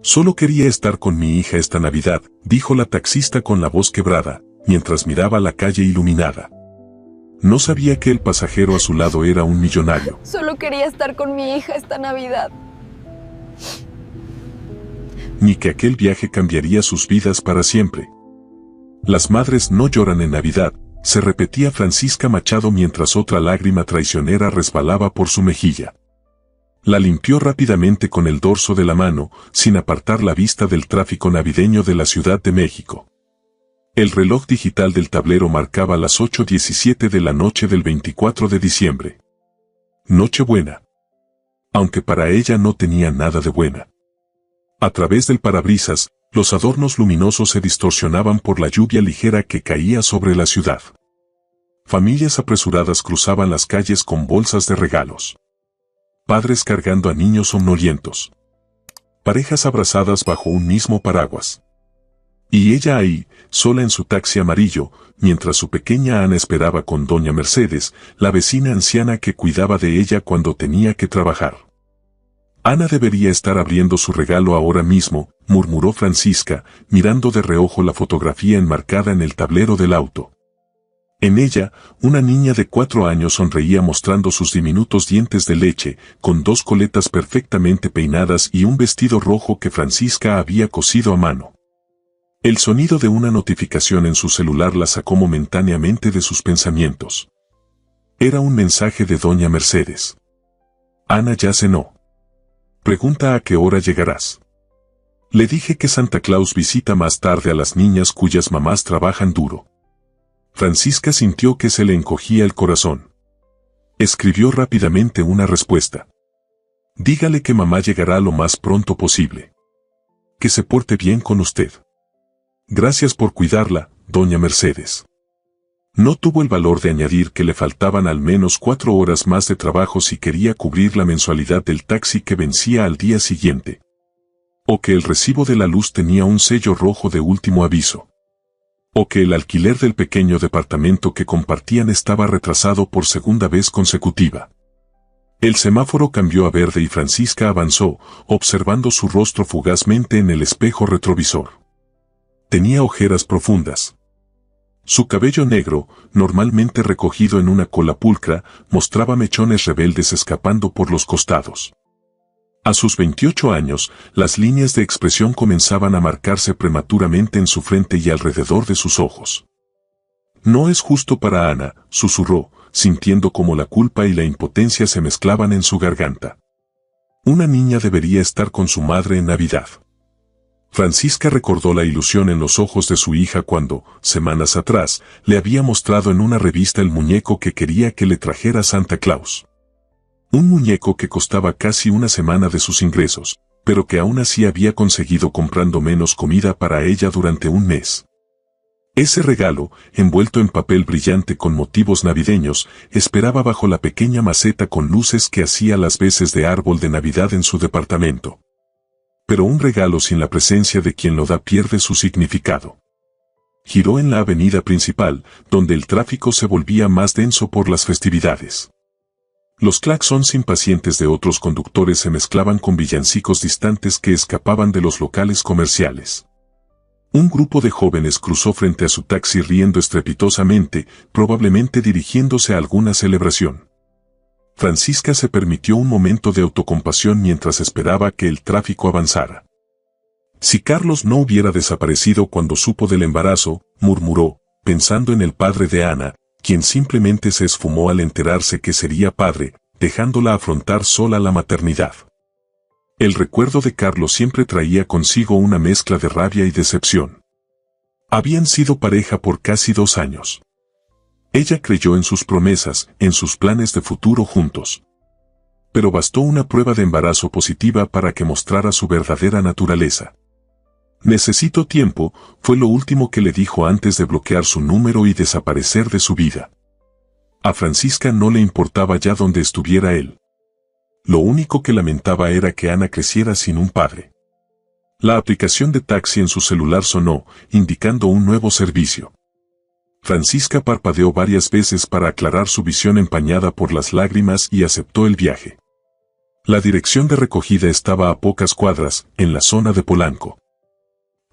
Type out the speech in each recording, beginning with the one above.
Solo quería estar con mi hija esta Navidad, dijo la taxista con la voz quebrada, mientras miraba la calle iluminada. No sabía que el pasajero a su lado era un millonario. Solo quería estar con mi hija esta Navidad. Ni que aquel viaje cambiaría sus vidas para siempre. Las madres no lloran en Navidad, se repetía Francisca Machado mientras otra lágrima traicionera resbalaba por su mejilla. La limpió rápidamente con el dorso de la mano, sin apartar la vista del tráfico navideño de la Ciudad de México. El reloj digital del tablero marcaba las 8:17 de la noche del 24 de diciembre. Nochebuena. Aunque para ella no tenía nada de buena. A través del parabrisas, los adornos luminosos se distorsionaban por la lluvia ligera que caía sobre la ciudad. Familias apresuradas cruzaban las calles con bolsas de regalos. Padres cargando a niños somnolientos. Parejas abrazadas bajo un mismo paraguas. Y ella ahí, sola en su taxi amarillo, mientras su pequeña Ana esperaba con doña Mercedes, la vecina anciana que cuidaba de ella cuando tenía que trabajar. Ana debería estar abriendo su regalo ahora mismo, murmuró Francisca, mirando de reojo la fotografía enmarcada en el tablero del auto. En ella, una niña de 4 años sonreía mostrando sus diminutos dientes de leche, con 2 coletas perfectamente peinadas y un vestido rojo que Francisca había cosido a mano. El sonido de una notificación en su celular la sacó momentáneamente de sus pensamientos. Era un mensaje de doña Mercedes. Ana ya cenó. Pregunta a qué hora llegarás. Le dije que Santa Claus visita más tarde a las niñas cuyas mamás trabajan duro. Francisca sintió que se le encogía el corazón. Escribió rápidamente una respuesta. Dígale que mamá llegará lo más pronto posible. Que se porte bien con usted. Gracias por cuidarla, doña Mercedes. No tuvo el valor de añadir que le faltaban al menos 4 horas más de trabajo si quería cubrir la mensualidad del taxi que vencía al día siguiente. O que el recibo de la luz tenía un sello rojo de último aviso. O que el alquiler del pequeño departamento que compartían estaba retrasado por segunda vez consecutiva. El semáforo cambió a verde y Francisca avanzó, observando su rostro fugazmente en el espejo retrovisor. Tenía ojeras profundas. Su cabello negro, normalmente recogido en una cola pulcra, mostraba mechones rebeldes escapando por los costados. A sus 28 años, las líneas de expresión comenzaban a marcarse prematuramente en su frente y alrededor de sus ojos. No es justo para Ana, susurró, sintiendo como la culpa y la impotencia se mezclaban en su garganta. Una niña debería estar con su madre en Navidad. Francisca recordó la ilusión en los ojos de su hija cuando, semanas atrás, le había mostrado en una revista el muñeco que quería que le trajera Santa Claus. Un muñeco que costaba casi una semana de sus ingresos, pero que aún así había conseguido comprando menos comida para ella durante un mes. Ese regalo, envuelto en papel brillante con motivos navideños, esperaba bajo la pequeña maceta con luces que hacía las veces de árbol de Navidad en su departamento. Pero un regalo sin la presencia de quien lo da pierde su significado. Giró en la avenida principal, donde el tráfico se volvía más denso por las festividades. Los claxons impacientes de otros conductores se mezclaban con villancicos distantes que escapaban de los locales comerciales. Un grupo de jóvenes cruzó frente a su taxi riendo estrepitosamente, probablemente dirigiéndose a alguna celebración. Francisca se permitió un momento de autocompasión mientras esperaba que el tráfico avanzara. Si Carlos no hubiera desaparecido cuando supo del embarazo, murmuró, pensando en el padre de Ana, quien simplemente se esfumó al enterarse que sería padre, dejándola afrontar sola la maternidad. El recuerdo de Carlos siempre traía consigo una mezcla de rabia y decepción. Habían sido pareja por casi 2 años. Ella creyó en sus promesas, en sus planes de futuro juntos. Pero bastó una prueba de embarazo positiva para que mostrara su verdadera naturaleza. Necesito tiempo, fue lo último que le dijo antes de bloquear su número y desaparecer de su vida. A Francisca no le importaba ya dónde estuviera él. Lo único que lamentaba era que Ana creciera sin un padre. La aplicación de taxi en su celular sonó, indicando un nuevo servicio. Francisca parpadeó varias veces para aclarar su visión empañada por las lágrimas y aceptó el viaje. La dirección de recogida estaba a pocas cuadras, en la zona de Polanco.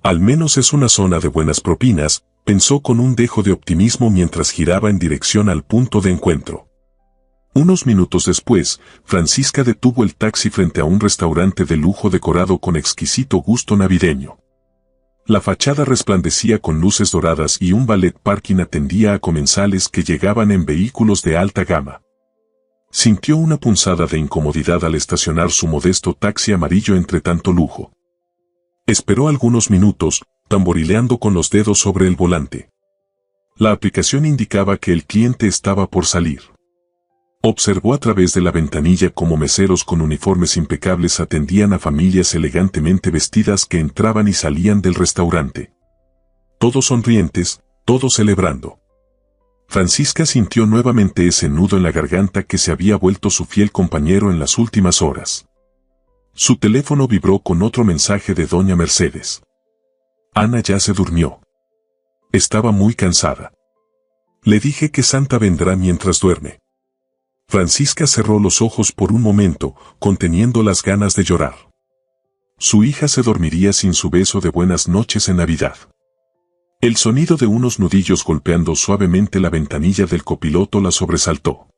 Al menos es una zona de buenas propinas, pensó con un dejo de optimismo mientras giraba en dirección al punto de encuentro. Unos minutos después, Francisca detuvo el taxi frente a un restaurante de lujo decorado con exquisito gusto navideño. La fachada resplandecía con luces doradas y un valet parking atendía a comensales que llegaban en vehículos de alta gama. Sintió una punzada de incomodidad al estacionar su modesto taxi amarillo entre tanto lujo. Esperó algunos minutos, tamborileando con los dedos sobre el volante. La aplicación indicaba que el cliente estaba por salir. Observó a través de la ventanilla cómo meseros con uniformes impecables atendían a familias elegantemente vestidas que entraban y salían del restaurante. Todos sonrientes, todos celebrando. Francisca sintió nuevamente ese nudo en la garganta que se había vuelto su fiel compañero en las últimas horas. Su teléfono vibró con otro mensaje de doña Mercedes. Ana ya se durmió. Estaba muy cansada. Le dije que Santa vendrá mientras duerme. Francisca cerró los ojos por un momento, conteniendo las ganas de llorar. Su hija se dormiría sin su beso de buenas noches en Navidad. El sonido de unos nudillos golpeando suavemente la ventanilla del copiloto la sobresaltó.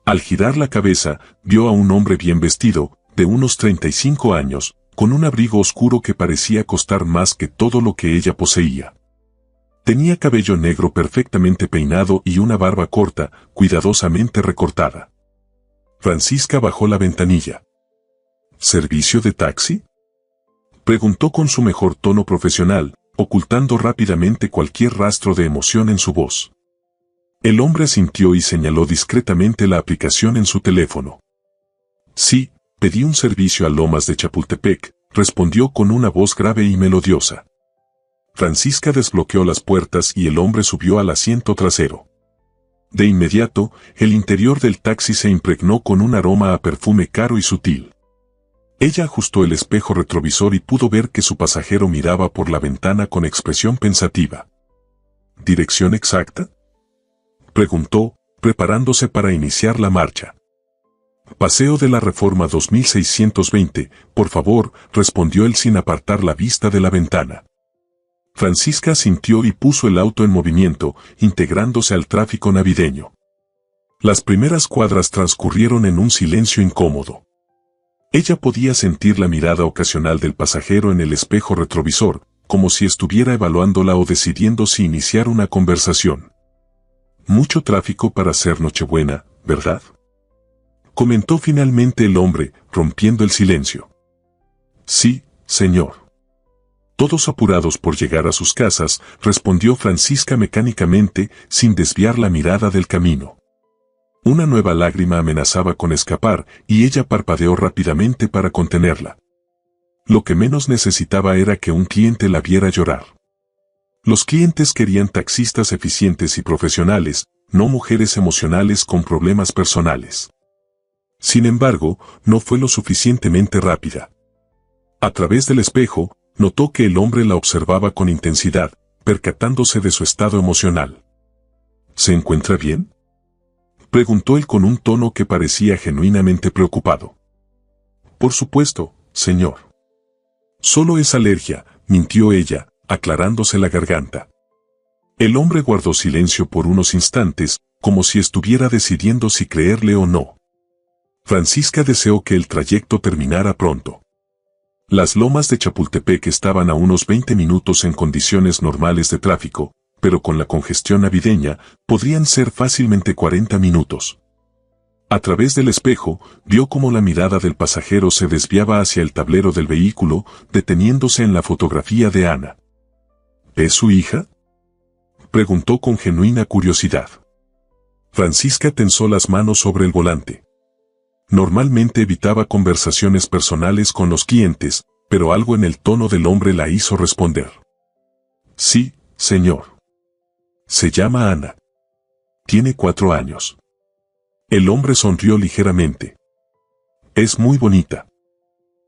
Al girar la cabeza, vio a un hombre bien vestido, de unos 35 años, con un abrigo oscuro que parecía costar más que todo lo que ella poseía. Tenía cabello negro perfectamente peinado y una barba corta, cuidadosamente recortada. Francisca bajó la ventanilla. ¿Servicio de taxi?, preguntó con su mejor tono profesional, ocultando rápidamente cualquier rastro de emoción en su voz. El hombre asintió y señaló discretamente la aplicación en su teléfono. Sí, pedí un servicio a Lomas de Chapultepec, respondió con una voz grave y melodiosa. Francisca desbloqueó las puertas y el hombre subió al asiento trasero. De inmediato, el interior del taxi se impregnó con un aroma a perfume caro y sutil. Ella ajustó el espejo retrovisor y pudo ver que su pasajero miraba por la ventana con expresión pensativa. ¿Dirección exacta?, preguntó, preparándose para iniciar la marcha. Paseo de la Reforma 2620, por favor, respondió él sin apartar la vista de la ventana. Francisca asintió y puso el auto en movimiento, integrándose al tráfico navideño. Las primeras cuadras transcurrieron en un silencio incómodo. Ella podía sentir la mirada ocasional del pasajero en el espejo retrovisor, como si estuviera evaluándola o decidiendo si iniciar una conversación. Mucho tráfico para ser Nochebuena, ¿verdad?, comentó finalmente el hombre, rompiendo el silencio. Sí, señor. Todos apurados por llegar a sus casas, respondió Francisca mecánicamente, sin desviar la mirada del camino. Una nueva lágrima amenazaba con escapar, y ella parpadeó rápidamente para contenerla. Lo que menos necesitaba era que un cliente la viera llorar. Los clientes querían taxistas eficientes y profesionales, no mujeres emocionales con problemas personales. Sin embargo, no fue lo suficientemente rápida. A través del espejo, notó que el hombre la observaba con intensidad, percatándose de su estado emocional. ¿Se encuentra bien?, preguntó él con un tono que parecía genuinamente preocupado. Por supuesto, señor. Solo es alergia, mintió ella, aclarándose la garganta. El hombre guardó silencio por unos instantes, como si estuviera decidiendo si creerle o no. Francisca deseó que el trayecto terminara pronto. Las Lomas de Chapultepec estaban a unos 20 minutos en condiciones normales de tráfico, pero con la congestión navideña, podrían ser fácilmente 40 minutos. A través del espejo, vio cómo la mirada del pasajero se desviaba hacia el tablero del vehículo, deteniéndose en la fotografía de Ana. ¿Es su hija?, preguntó con genuina curiosidad. Francisca tensó las manos sobre el volante. Normalmente evitaba conversaciones personales con los clientes, pero algo en el tono del hombre la hizo responder. Sí, señor. Se llama Ana. Tiene 4 años. El hombre sonrió ligeramente. Es muy bonita.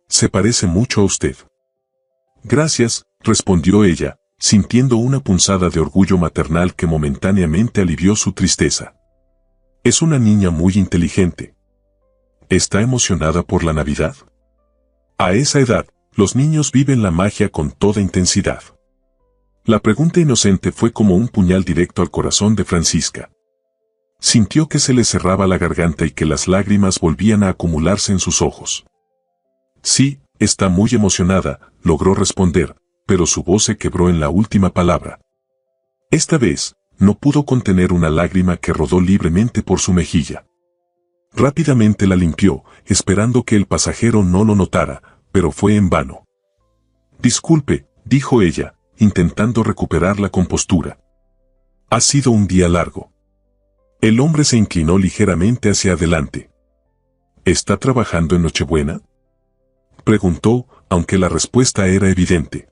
Se parece mucho a usted. Gracias, respondió ella, sintiendo una punzada de orgullo maternal que momentáneamente alivió su tristeza. Es una niña muy inteligente. ¿Está emocionada por la Navidad? A esa edad, los niños viven la magia con toda intensidad. La pregunta inocente fue como un puñal directo al corazón de Francisca. Sintió que se le cerraba la garganta y que las lágrimas volvían a acumularse en sus ojos. Sí, está muy emocionada, logró responder, pero su voz se quebró en la última palabra. Esta vez, no pudo contener una lágrima que rodó libremente por su mejilla. Rápidamente la limpió, esperando que el pasajero no lo notara, pero fue en vano. «Disculpe», dijo ella, intentando recuperar la compostura. «Ha sido un día largo». El hombre se inclinó ligeramente hacia adelante. «¿Está trabajando en Nochebuena?», preguntó, aunque la respuesta era evidente.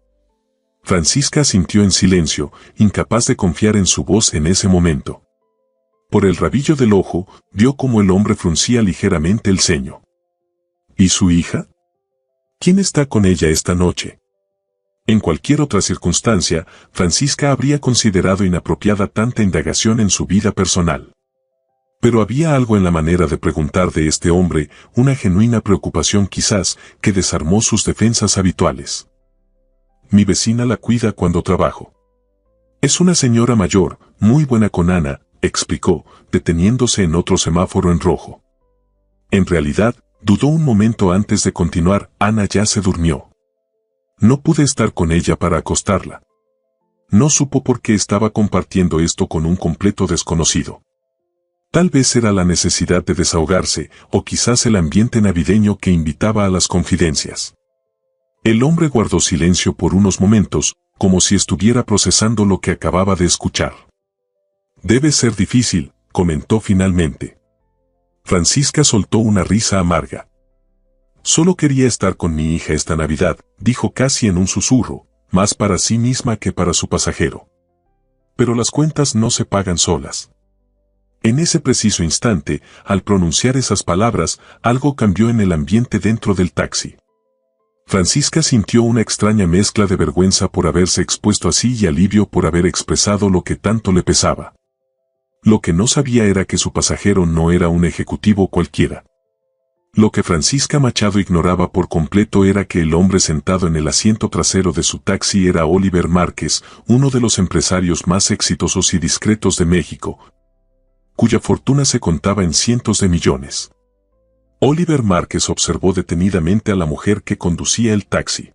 Francisca asintió en silencio, incapaz de confiar en su voz en ese momento. Por el rabillo del ojo, vio cómo el hombre fruncía ligeramente el ceño. ¿Y su hija? ¿Quién está con ella esta noche? En cualquier otra circunstancia, Francisca habría considerado inapropiada tanta indagación en su vida personal. Pero había algo en la manera de preguntar de este hombre, una genuina preocupación quizás, que desarmó sus defensas habituales. «Mi vecina la cuida cuando trabajo. Es una señora mayor, muy buena con Ana», explicó, deteniéndose en otro semáforo en rojo. En realidad, dudó un momento antes de continuar. «Ana ya se durmió. No pude estar con ella para acostarla». No supo por qué estaba compartiendo esto con un completo desconocido. Tal vez era la necesidad de desahogarse, o quizás el ambiente navideño que invitaba a las confidencias. El hombre guardó silencio por unos momentos, como si estuviera procesando lo que acababa de escuchar. «Debe ser difícil», comentó finalmente. Francisca soltó una risa amarga. «Solo quería estar con mi hija esta Navidad», dijo casi en un susurro, más para sí misma que para su pasajero. «Pero las cuentas no se pagan solas». En ese preciso instante, al pronunciar esas palabras, algo cambió en el ambiente dentro del taxi. Francisca sintió una extraña mezcla de vergüenza por haberse expuesto así y alivio por haber expresado lo que tanto le pesaba. Lo que no sabía era que su pasajero no era un ejecutivo cualquiera. Lo que Francisca Machado ignoraba por completo era que el hombre sentado en el asiento trasero de su taxi era Oliver Márquez, uno de los empresarios más exitosos y discretos de México, cuya fortuna se contaba en cientos de millones. Oliver Márquez observó detenidamente a la mujer que conducía el taxi.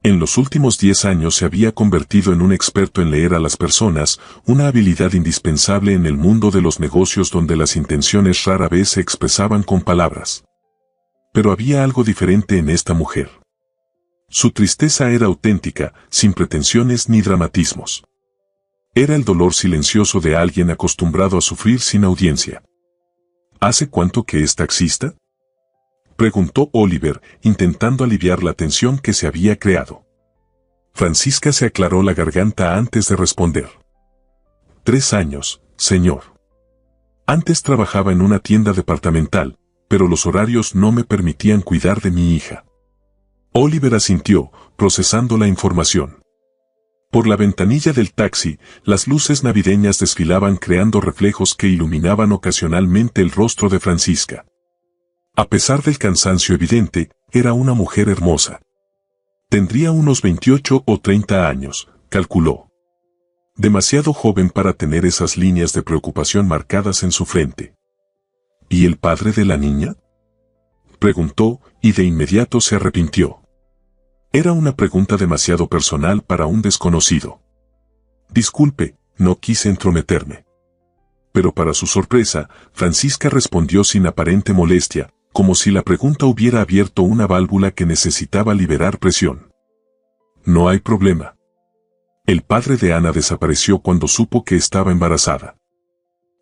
En los últimos 10 años se había convertido en un experto en leer a las personas, una habilidad indispensable en el mundo de los negocios donde las intenciones rara vez se expresaban con palabras. Pero había algo diferente en esta mujer. Su tristeza era auténtica, sin pretensiones ni dramatismos. Era el dolor silencioso de alguien acostumbrado a sufrir sin audiencia. ¿Hace cuánto que es taxista?, preguntó Oliver, intentando aliviar la tensión que se había creado. Francisca se aclaró la garganta antes de responder. 3 años, señor. Antes trabajaba en una tienda departamental, pero los horarios no me permitían cuidar de mi hija. Oliver asintió, procesando la información. Por la ventanilla del taxi, las luces navideñas desfilaban creando reflejos que iluminaban ocasionalmente el rostro de Francisca. A pesar del cansancio evidente, era una mujer hermosa. Tendría unos 28 o 30 años, calculó. Demasiado joven para tener esas líneas de preocupación marcadas en su frente. ¿Y el padre de la niña?, preguntó, y de inmediato se arrepintió. Era una pregunta demasiado personal para un desconocido. Disculpe, no quise entrometerme. Pero para su sorpresa, Francisca respondió sin aparente molestia, como si la pregunta hubiera abierto una válvula que necesitaba liberar presión. No hay problema. El padre de Ana desapareció cuando supo que estaba embarazada.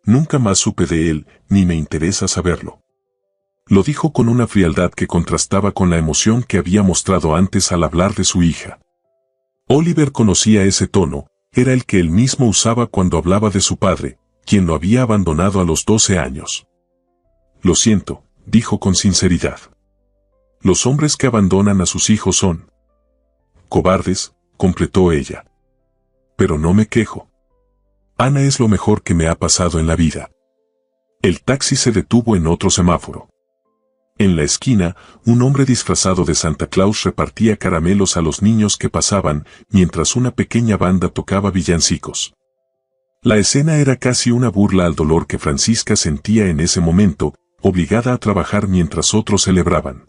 Nunca más supe de él, ni me interesa saberlo. Lo dijo con una frialdad que contrastaba con la emoción que había mostrado antes al hablar de su hija. Oliver conocía ese tono, era el que él mismo usaba cuando hablaba de su padre, quien lo había abandonado a los 12 años. Lo siento, dijo con sinceridad. Los hombres que abandonan a sus hijos son cobardes, completó ella. Pero no me quejo. Ana es lo mejor que me ha pasado en la vida. El taxi se detuvo en otro semáforo. En la esquina, un hombre disfrazado de Santa Claus repartía caramelos a los niños que pasaban, mientras una pequeña banda tocaba villancicos. La escena era casi una burla al dolor que Francisca sentía en ese momento, obligada a trabajar mientras otros celebraban.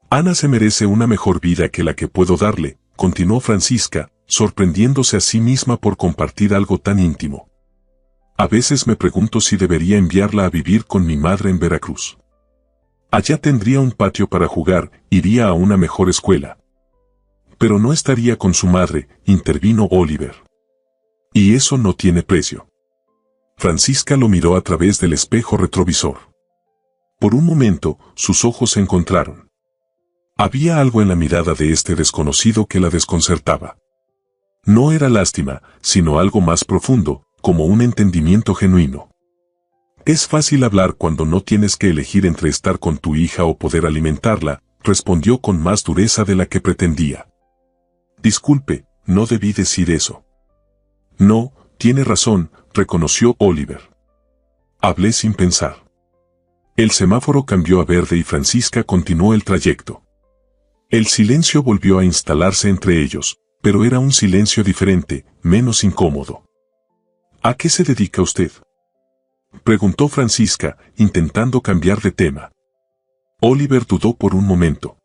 Ana se merece una mejor vida que la que puedo darle, continuó Francisca, sorprendiéndose a sí misma por compartir algo tan íntimo. A veces me pregunto si debería enviarla a vivir con mi madre en Veracruz. Allá tendría un patio para jugar, iría a una mejor escuela. Pero no estaría con su madre, intervino Oliver. Y eso no tiene precio. Francisca lo miró a través del espejo retrovisor. Por un momento, sus ojos se encontraron. Había algo en la mirada de este desconocido que la desconcertaba. No era lástima, sino algo más profundo, como un entendimiento genuino. Es fácil hablar cuando no tienes que elegir entre estar con tu hija o poder alimentarla, respondió con más dureza de la que pretendía. Disculpe, no debí decir eso. No, tiene razón, reconoció Oliver. Hablé sin pensar. El semáforo cambió a verde y Francisca continuó el trayecto. El silencio volvió a instalarse entre ellos, pero era un silencio diferente, menos incómodo. ¿A qué se dedica usted?, preguntó Francisca, intentando cambiar de tema. Oliver dudó por un momento.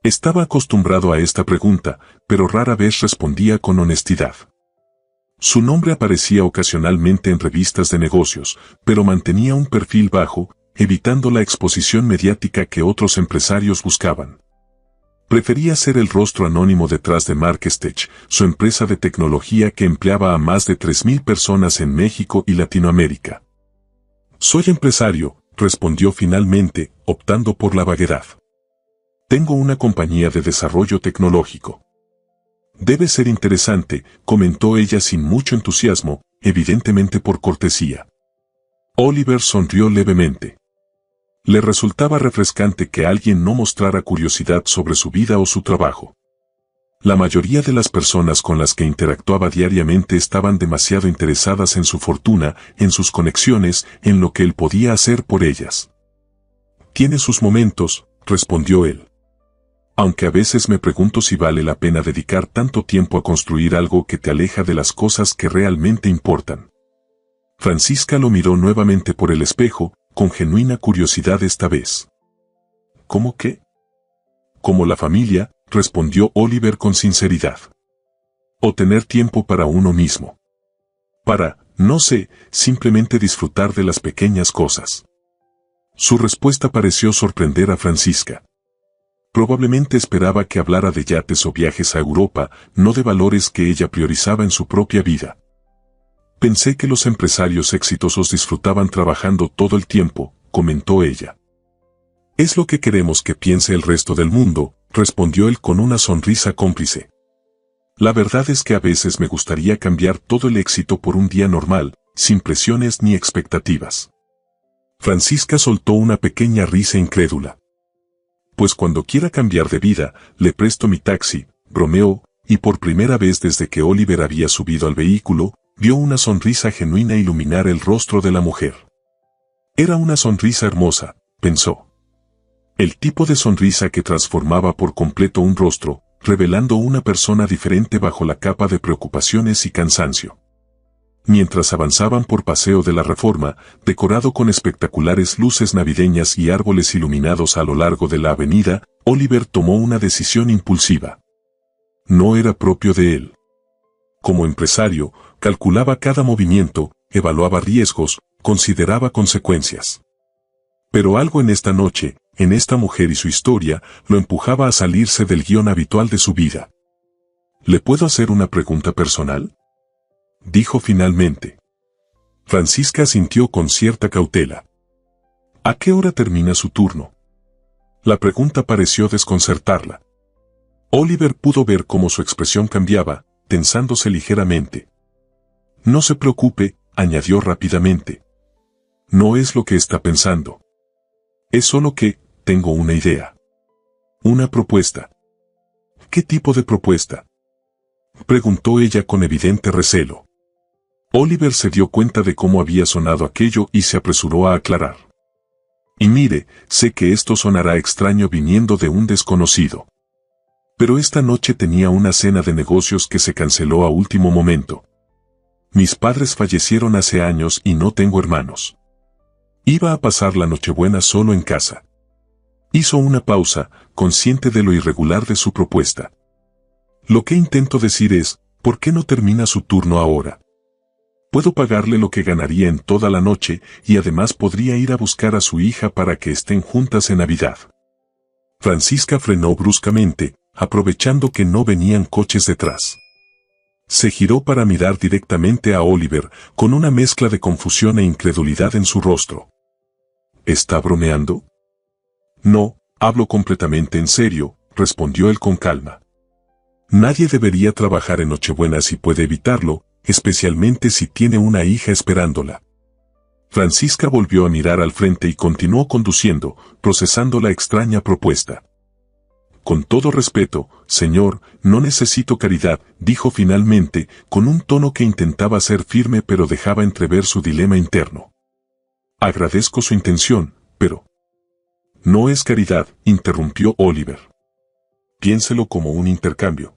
Estaba acostumbrado a esta pregunta, pero rara vez respondía con honestidad. Su nombre aparecía ocasionalmente en revistas de negocios, pero mantenía un perfil bajo, evitando la exposición mediática que otros empresarios buscaban. Prefería ser el rostro anónimo detrás de MarketStech, su empresa de tecnología que empleaba a más de 3.000 personas en México y Latinoamérica. Soy empresario, respondió finalmente, optando por la vaguedad. Tengo una compañía de desarrollo tecnológico. Debe ser interesante, comentó ella sin mucho entusiasmo, evidentemente por cortesía. Oliver sonrió levemente. Le resultaba refrescante que alguien no mostrara curiosidad sobre su vida o su trabajo. La mayoría de las personas con las que interactuaba diariamente estaban demasiado interesadas en su fortuna, en sus conexiones, en lo que él podía hacer por ellas. Tiene sus momentos, respondió él. Aunque a veces me pregunto si vale la pena dedicar tanto tiempo a construir algo que te aleja de las cosas que realmente importan. Francisca lo miró nuevamente por el espejo, con genuina curiosidad esta vez. ¿Cómo qué? Como la familia, respondió Oliver con sinceridad. O tener tiempo para uno mismo. Para, no sé, simplemente disfrutar de las pequeñas cosas. Su respuesta pareció sorprender a Francisca. Probablemente esperaba que hablara de yates o viajes a Europa, no de valores que ella priorizaba en su propia vida. Pensé que los empresarios exitosos disfrutaban trabajando todo el tiempo, comentó ella. Es lo que queremos que piense el resto del mundo, respondió él con una sonrisa cómplice. La verdad es que a veces me gustaría cambiar todo el éxito por un día normal, sin presiones ni expectativas. Francisca soltó una pequeña risa incrédula. Pues cuando quiera cambiar de vida, le presto mi taxi, bromeó, y por primera vez desde que Oliver había subido al vehículo, vio una sonrisa genuina iluminar el rostro de la mujer. Era una sonrisa hermosa, pensó. El tipo de sonrisa que transformaba por completo un rostro, revelando una persona diferente bajo la capa de preocupaciones y cansancio. Mientras avanzaban por Paseo de la Reforma, decorado con espectaculares luces navideñas y árboles iluminados a lo largo de la avenida, Oliver tomó una decisión impulsiva. No era propio de él. Como empresario, calculaba cada movimiento, evaluaba riesgos, consideraba consecuencias. Pero algo en esta noche, en esta mujer y su historia, lo empujaba a salirse del guión habitual de su vida. ¿Le puedo hacer una pregunta personal?, dijo finalmente. Francisca asintió con cierta cautela. ¿A qué hora termina su turno? La pregunta pareció desconcertarla. Oliver pudo ver cómo su expresión cambiaba, tensándose ligeramente. No se preocupe, añadió rápidamente. No es lo que está pensando. Es solo que, tengo una idea. Una propuesta. ¿Qué tipo de propuesta?, preguntó ella con evidente recelo. Oliver se dio cuenta de cómo había sonado aquello y se apresuró a aclarar. Y mire, sé que esto sonará extraño viniendo de un desconocido. Pero esta noche tenía una cena de negocios que se canceló a último momento. Mis padres fallecieron hace años y no tengo hermanos. Iba a pasar la Nochebuena solo en casa. Hizo una pausa, consciente de lo irregular de su propuesta. Lo que intento decir es, ¿por qué no termina su turno ahora? Puedo pagarle lo que ganaría en toda la noche y además podría ir a buscar a su hija para que estén juntas en Navidad. Francisca frenó bruscamente, aprovechando que no venían coches detrás. Se giró para mirar directamente a Oliver, con una mezcla de confusión e incredulidad en su rostro. ¿Está bromeando? No, hablo completamente en serio, respondió él con calma. Nadie debería trabajar en Nochebuena si puede evitarlo, especialmente si tiene una hija esperándola. Francisca volvió a mirar al frente y continuó conduciendo, procesando la extraña propuesta. Con todo respeto, señor, no necesito caridad, dijo finalmente, con un tono que intentaba ser firme pero dejaba entrever su dilema interno. Agradezco su intención, pero... No es caridad, interrumpió Oliver. Piénselo como un intercambio.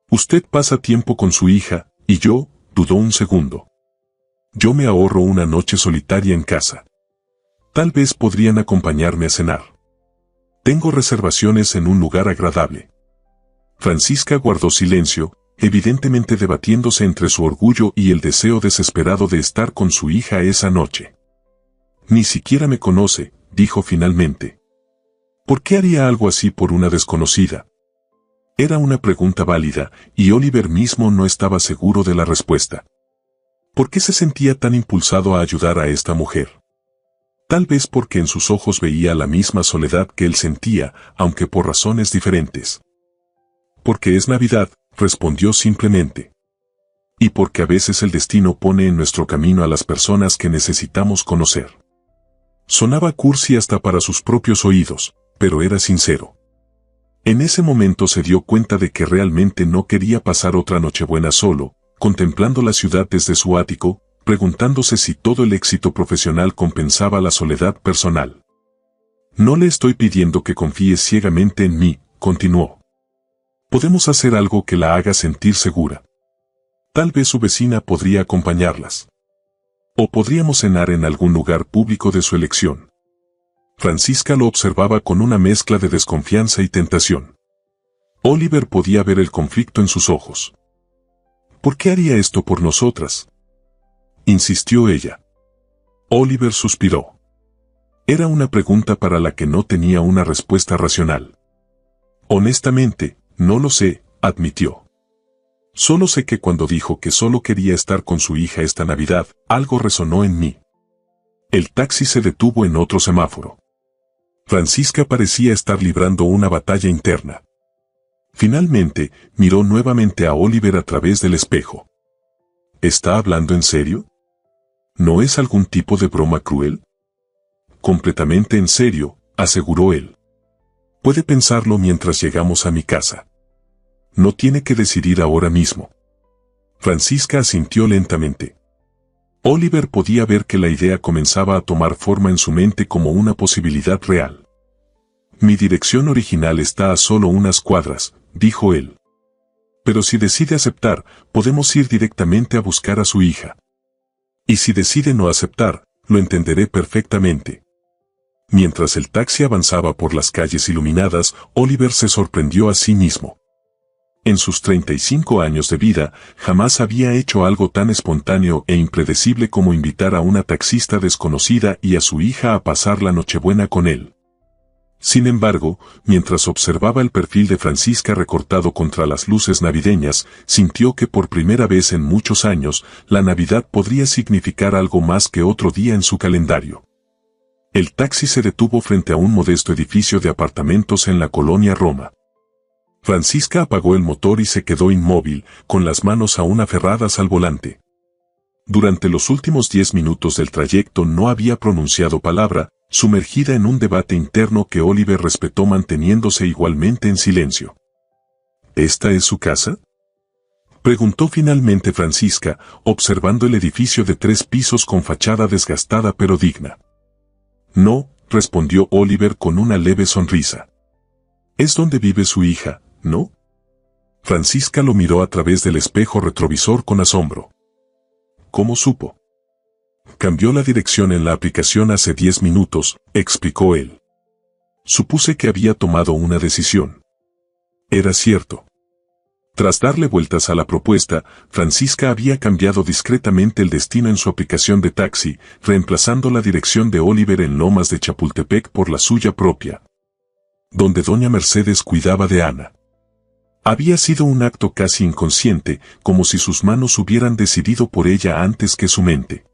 Usted pasa tiempo con su hija, y yo, dudó un segundo. Yo me ahorro una noche solitaria en casa. Tal vez podrían acompañarme a cenar. Tengo reservaciones en un lugar agradable. Francisca guardó silencio, evidentemente debatiéndose entre su orgullo y el deseo desesperado de estar con su hija esa noche. Ni siquiera me conoce, dijo finalmente. ¿Por qué haría algo así por una desconocida? Era una pregunta válida, y Oliver mismo no estaba seguro de la respuesta. ¿Por qué se sentía tan impulsado a ayudar a esta mujer? Tal vez porque en sus ojos veía la misma soledad que él sentía, aunque por razones diferentes. Porque es Navidad, respondió simplemente. Y porque a veces el destino pone en nuestro camino a las personas que necesitamos conocer. Sonaba cursi hasta para sus propios oídos, pero era sincero. En ese momento se dio cuenta de que realmente no quería pasar otra Nochebuena solo, contemplando la ciudad desde su ático, preguntándose si todo el éxito profesional compensaba la soledad personal. No le estoy pidiendo que confíe ciegamente en mí, continuó. Podemos hacer algo que la haga sentir segura. Tal vez su vecina podría acompañarlas. O podríamos cenar en algún lugar público de su elección. Francisca lo observaba con una mezcla de desconfianza y tentación. Oliver podía ver el conflicto en sus ojos. ¿Por qué haría esto por nosotras?, insistió ella. Oliver suspiró. Era una pregunta para la que no tenía una respuesta racional. Honestamente, no lo sé, admitió. Solo sé que cuando dijo que solo quería estar con su hija esta Navidad, algo resonó en mí. El taxi se detuvo en otro semáforo. Francisca parecía estar librando una batalla interna. Finalmente, miró nuevamente a Oliver a través del espejo. ¿Está hablando en serio? ¿No es algún tipo de broma cruel? Completamente en serio, aseguró él. Puede pensarlo mientras llegamos a mi casa. No tiene que decidir ahora mismo. Francisca asintió lentamente. Oliver podía ver que la idea comenzaba a tomar forma en su mente como una posibilidad real. Mi dirección original está a solo unas cuadras, dijo él. Pero si decide aceptar, podemos ir directamente a buscar a su hija. Y si decide no aceptar, lo entenderé perfectamente. Mientras el taxi avanzaba por las calles iluminadas, Oliver se sorprendió a sí mismo. En sus 35 años de vida, jamás había hecho algo tan espontáneo e impredecible como invitar a una taxista desconocida y a su hija a pasar la Nochebuena con él. Sin embargo, mientras observaba el perfil de Francisca recortado contra las luces navideñas, sintió que por primera vez en muchos años, la Navidad podría significar algo más que otro día en su calendario. El taxi se detuvo frente a un modesto edificio de apartamentos en la colonia Roma. Francisca apagó el motor y se quedó inmóvil, con las manos aún aferradas al volante. Durante los últimos 10 minutos del trayecto no había pronunciado palabra, sumergida en un debate interno que Oliver respetó manteniéndose igualmente en silencio. ¿Esta es su casa?, preguntó finalmente Francisca, observando el edificio de 3 pisos con fachada desgastada pero digna. No, respondió Oliver con una leve sonrisa. Es donde vive su hija, ¿no? Francisca lo miró a través del espejo retrovisor con asombro. ¿Cómo supo? Cambió la dirección en la aplicación hace 10 minutos, explicó él. Supuse que había tomado una decisión. Era cierto. Tras darle vueltas a la propuesta, Francisca había cambiado discretamente el destino en su aplicación de taxi, reemplazando la dirección de Oliver en Lomas de Chapultepec por la suya propia, donde doña Mercedes cuidaba de Ana. Había sido un acto casi inconsciente, como si sus manos hubieran decidido por ella antes que su mente.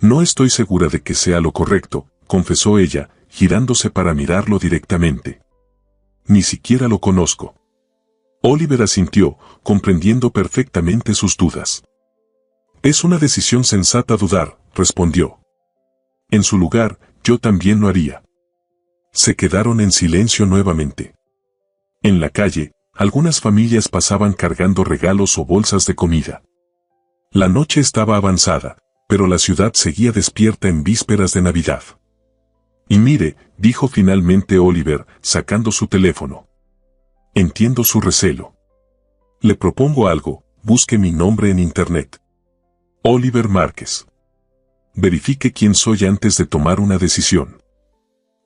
No estoy segura de que sea lo correcto, confesó ella, girándose para mirarlo directamente. Ni siquiera lo conozco. Oliver asintió, comprendiendo perfectamente sus dudas. Es una decisión sensata dudar, respondió. En su lugar, yo también lo haría. Se quedaron en silencio nuevamente. En la calle, algunas familias pasaban cargando regalos o bolsas de comida. La noche estaba avanzada, pero la ciudad seguía despierta en vísperas de Navidad. Y mire, dijo finalmente Oliver, sacando su teléfono. Entiendo su recelo. Le propongo algo, busque mi nombre en internet. Oliver Márquez. Verifique quién soy antes de tomar una decisión.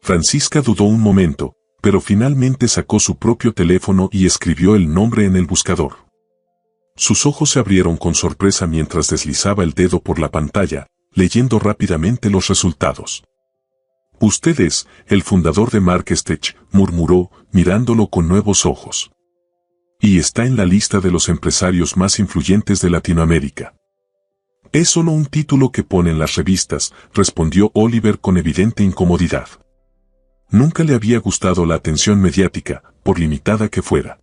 Francisca dudó un momento, pero finalmente sacó su propio teléfono y escribió el nombre en el buscador. Sus ojos se abrieron con sorpresa mientras deslizaba el dedo por la pantalla, leyendo rápidamente los resultados. Usted es el fundador de Márquez Tech, murmuró, mirándolo con nuevos ojos. Y está en la lista de los empresarios más influyentes de Latinoamérica. Es solo un título que ponen las revistas, respondió Oliver con evidente incomodidad. Nunca le había gustado la atención mediática, por limitada que fuera.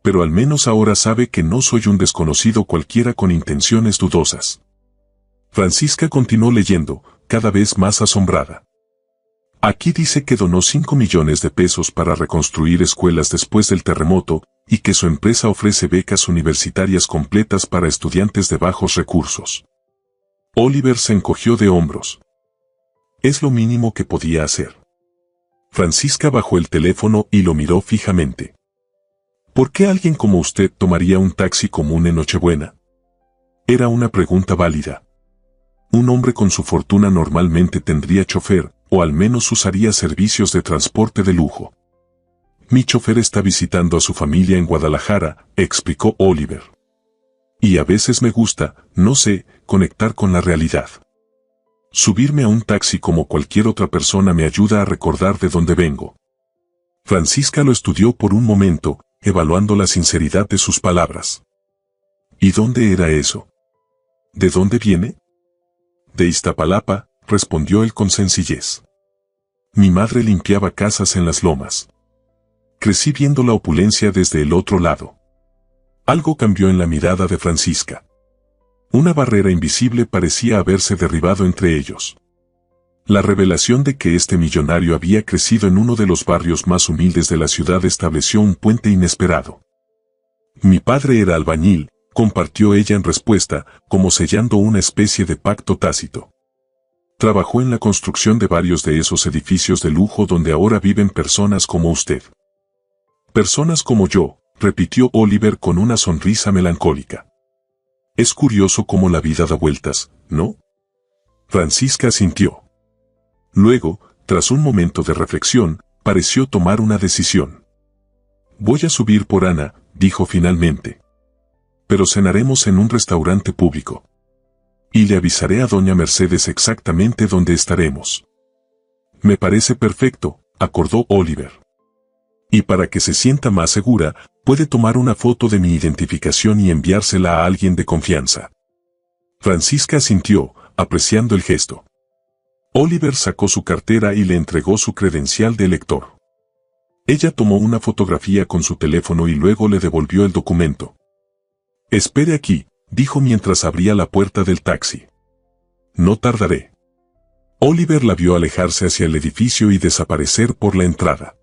Pero al menos ahora sabe que no soy un desconocido cualquiera con intenciones dudosas. Francisca continuó leyendo, cada vez más asombrada. Aquí dice que donó 5 millones de pesos para reconstruir escuelas después del terremoto, y que su empresa ofrece becas universitarias completas para estudiantes de bajos recursos. Oliver se encogió de hombros. Es lo mínimo que podía hacer. Francisca bajó el teléfono y lo miró fijamente. ¿Por qué alguien como usted tomaría un taxi común en Nochebuena? Era una pregunta válida. Un hombre con su fortuna normalmente tendría chofer, o al menos usaría servicios de transporte de lujo. Mi chofer está visitando a su familia en Guadalajara, explicó Oliver. Y a veces me gusta, no sé, conectar con la realidad. Subirme a un taxi como cualquier otra persona me ayuda a recordar de dónde vengo. Francisca lo estudió por un momento, evaluando la sinceridad de sus palabras. ¿Y dónde era eso? ¿De dónde viene? De Iztapalapa, respondió él con sencillez. Mi madre limpiaba casas en las lomas. Crecí viendo la opulencia desde el otro lado. Algo cambió en la mirada de Francisca. Una barrera invisible parecía haberse derribado entre ellos. La revelación de que este millonario había crecido en uno de los barrios más humildes de la ciudad estableció un puente inesperado. Mi padre era albañil, compartió ella en respuesta, como sellando una especie de pacto tácito. Trabajó en la construcción de varios de esos edificios de lujo donde ahora viven personas como usted. Personas como yo, repitió Oliver con una sonrisa melancólica. Es curioso cómo la vida da vueltas, ¿no? Francisca asintió. Luego, tras un momento de reflexión, pareció tomar una decisión. Voy a subir por Ana, dijo finalmente. Pero cenaremos en un restaurante público. Y le avisaré a doña Mercedes exactamente dónde estaremos. Me parece perfecto, acordó Oliver. Y para que se sienta más segura, puede tomar una foto de mi identificación y enviársela a alguien de confianza. Francisca asintió, apreciando el gesto. Oliver sacó su cartera y le entregó su credencial de elector. Ella tomó una fotografía con su teléfono y luego le devolvió el documento. Espere aquí, dijo mientras abría la puerta del taxi. No tardaré. Oliver la vio alejarse hacia el edificio y desaparecer por la entrada.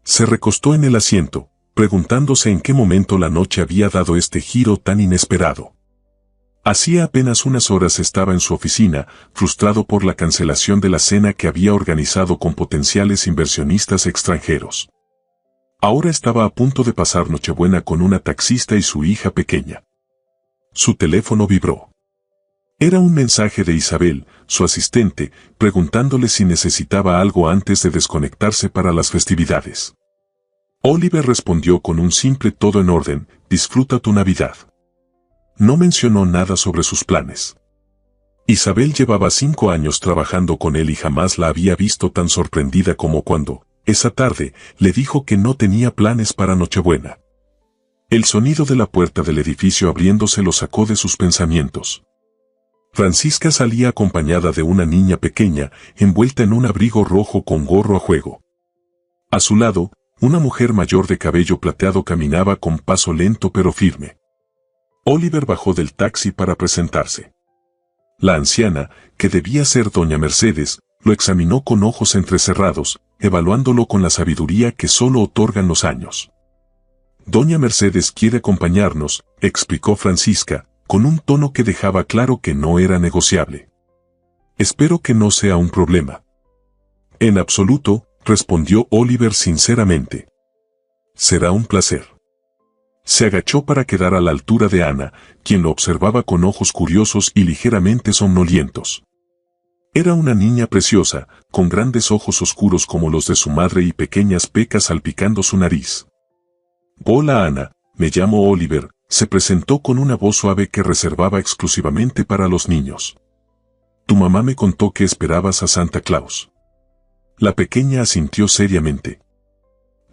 Se recostó en el asiento, preguntándose en qué momento la noche había dado este giro tan inesperado. Hacía apenas unas horas estaba en su oficina, frustrado por la cancelación de la cena que había organizado con potenciales inversionistas extranjeros. Ahora estaba a punto de pasar Nochebuena con una taxista y su hija pequeña. Su teléfono vibró. Era un mensaje de Isabel, su asistente, preguntándole si necesitaba algo antes de desconectarse para las festividades. Oliver respondió con un simple todo en orden, disfruta tu Navidad. No mencionó nada sobre sus planes. Isabel llevaba 5 años trabajando con él y jamás la había visto tan sorprendida como cuando, esa tarde, le dijo que no tenía planes para Nochebuena. El sonido de la puerta del edificio abriéndose lo sacó de sus pensamientos. Francisca salía acompañada de una niña pequeña, envuelta en un abrigo rojo con gorro a juego. A su lado, una mujer mayor de cabello plateado caminaba con paso lento pero firme. Oliver bajó del taxi para presentarse. La anciana, que debía ser doña Mercedes, lo examinó con ojos entrecerrados, evaluándolo con la sabiduría que solo otorgan los años. Doña Mercedes quiere acompañarnos, explicó Francisca, con un tono que dejaba claro que no era negociable. Espero que no sea un problema. En absoluto, respondió Oliver sinceramente. Será un placer. Se agachó para quedar a la altura de Ana, quien lo observaba con ojos curiosos y ligeramente somnolientos. Era una niña preciosa, con grandes ojos oscuros como los de su madre y pequeñas pecas salpicando su nariz. Hola Ana, me llamo Oliver, se presentó con una voz suave que reservaba exclusivamente para los niños. Tu mamá me contó que esperabas a Santa Claus. La pequeña asintió seriamente.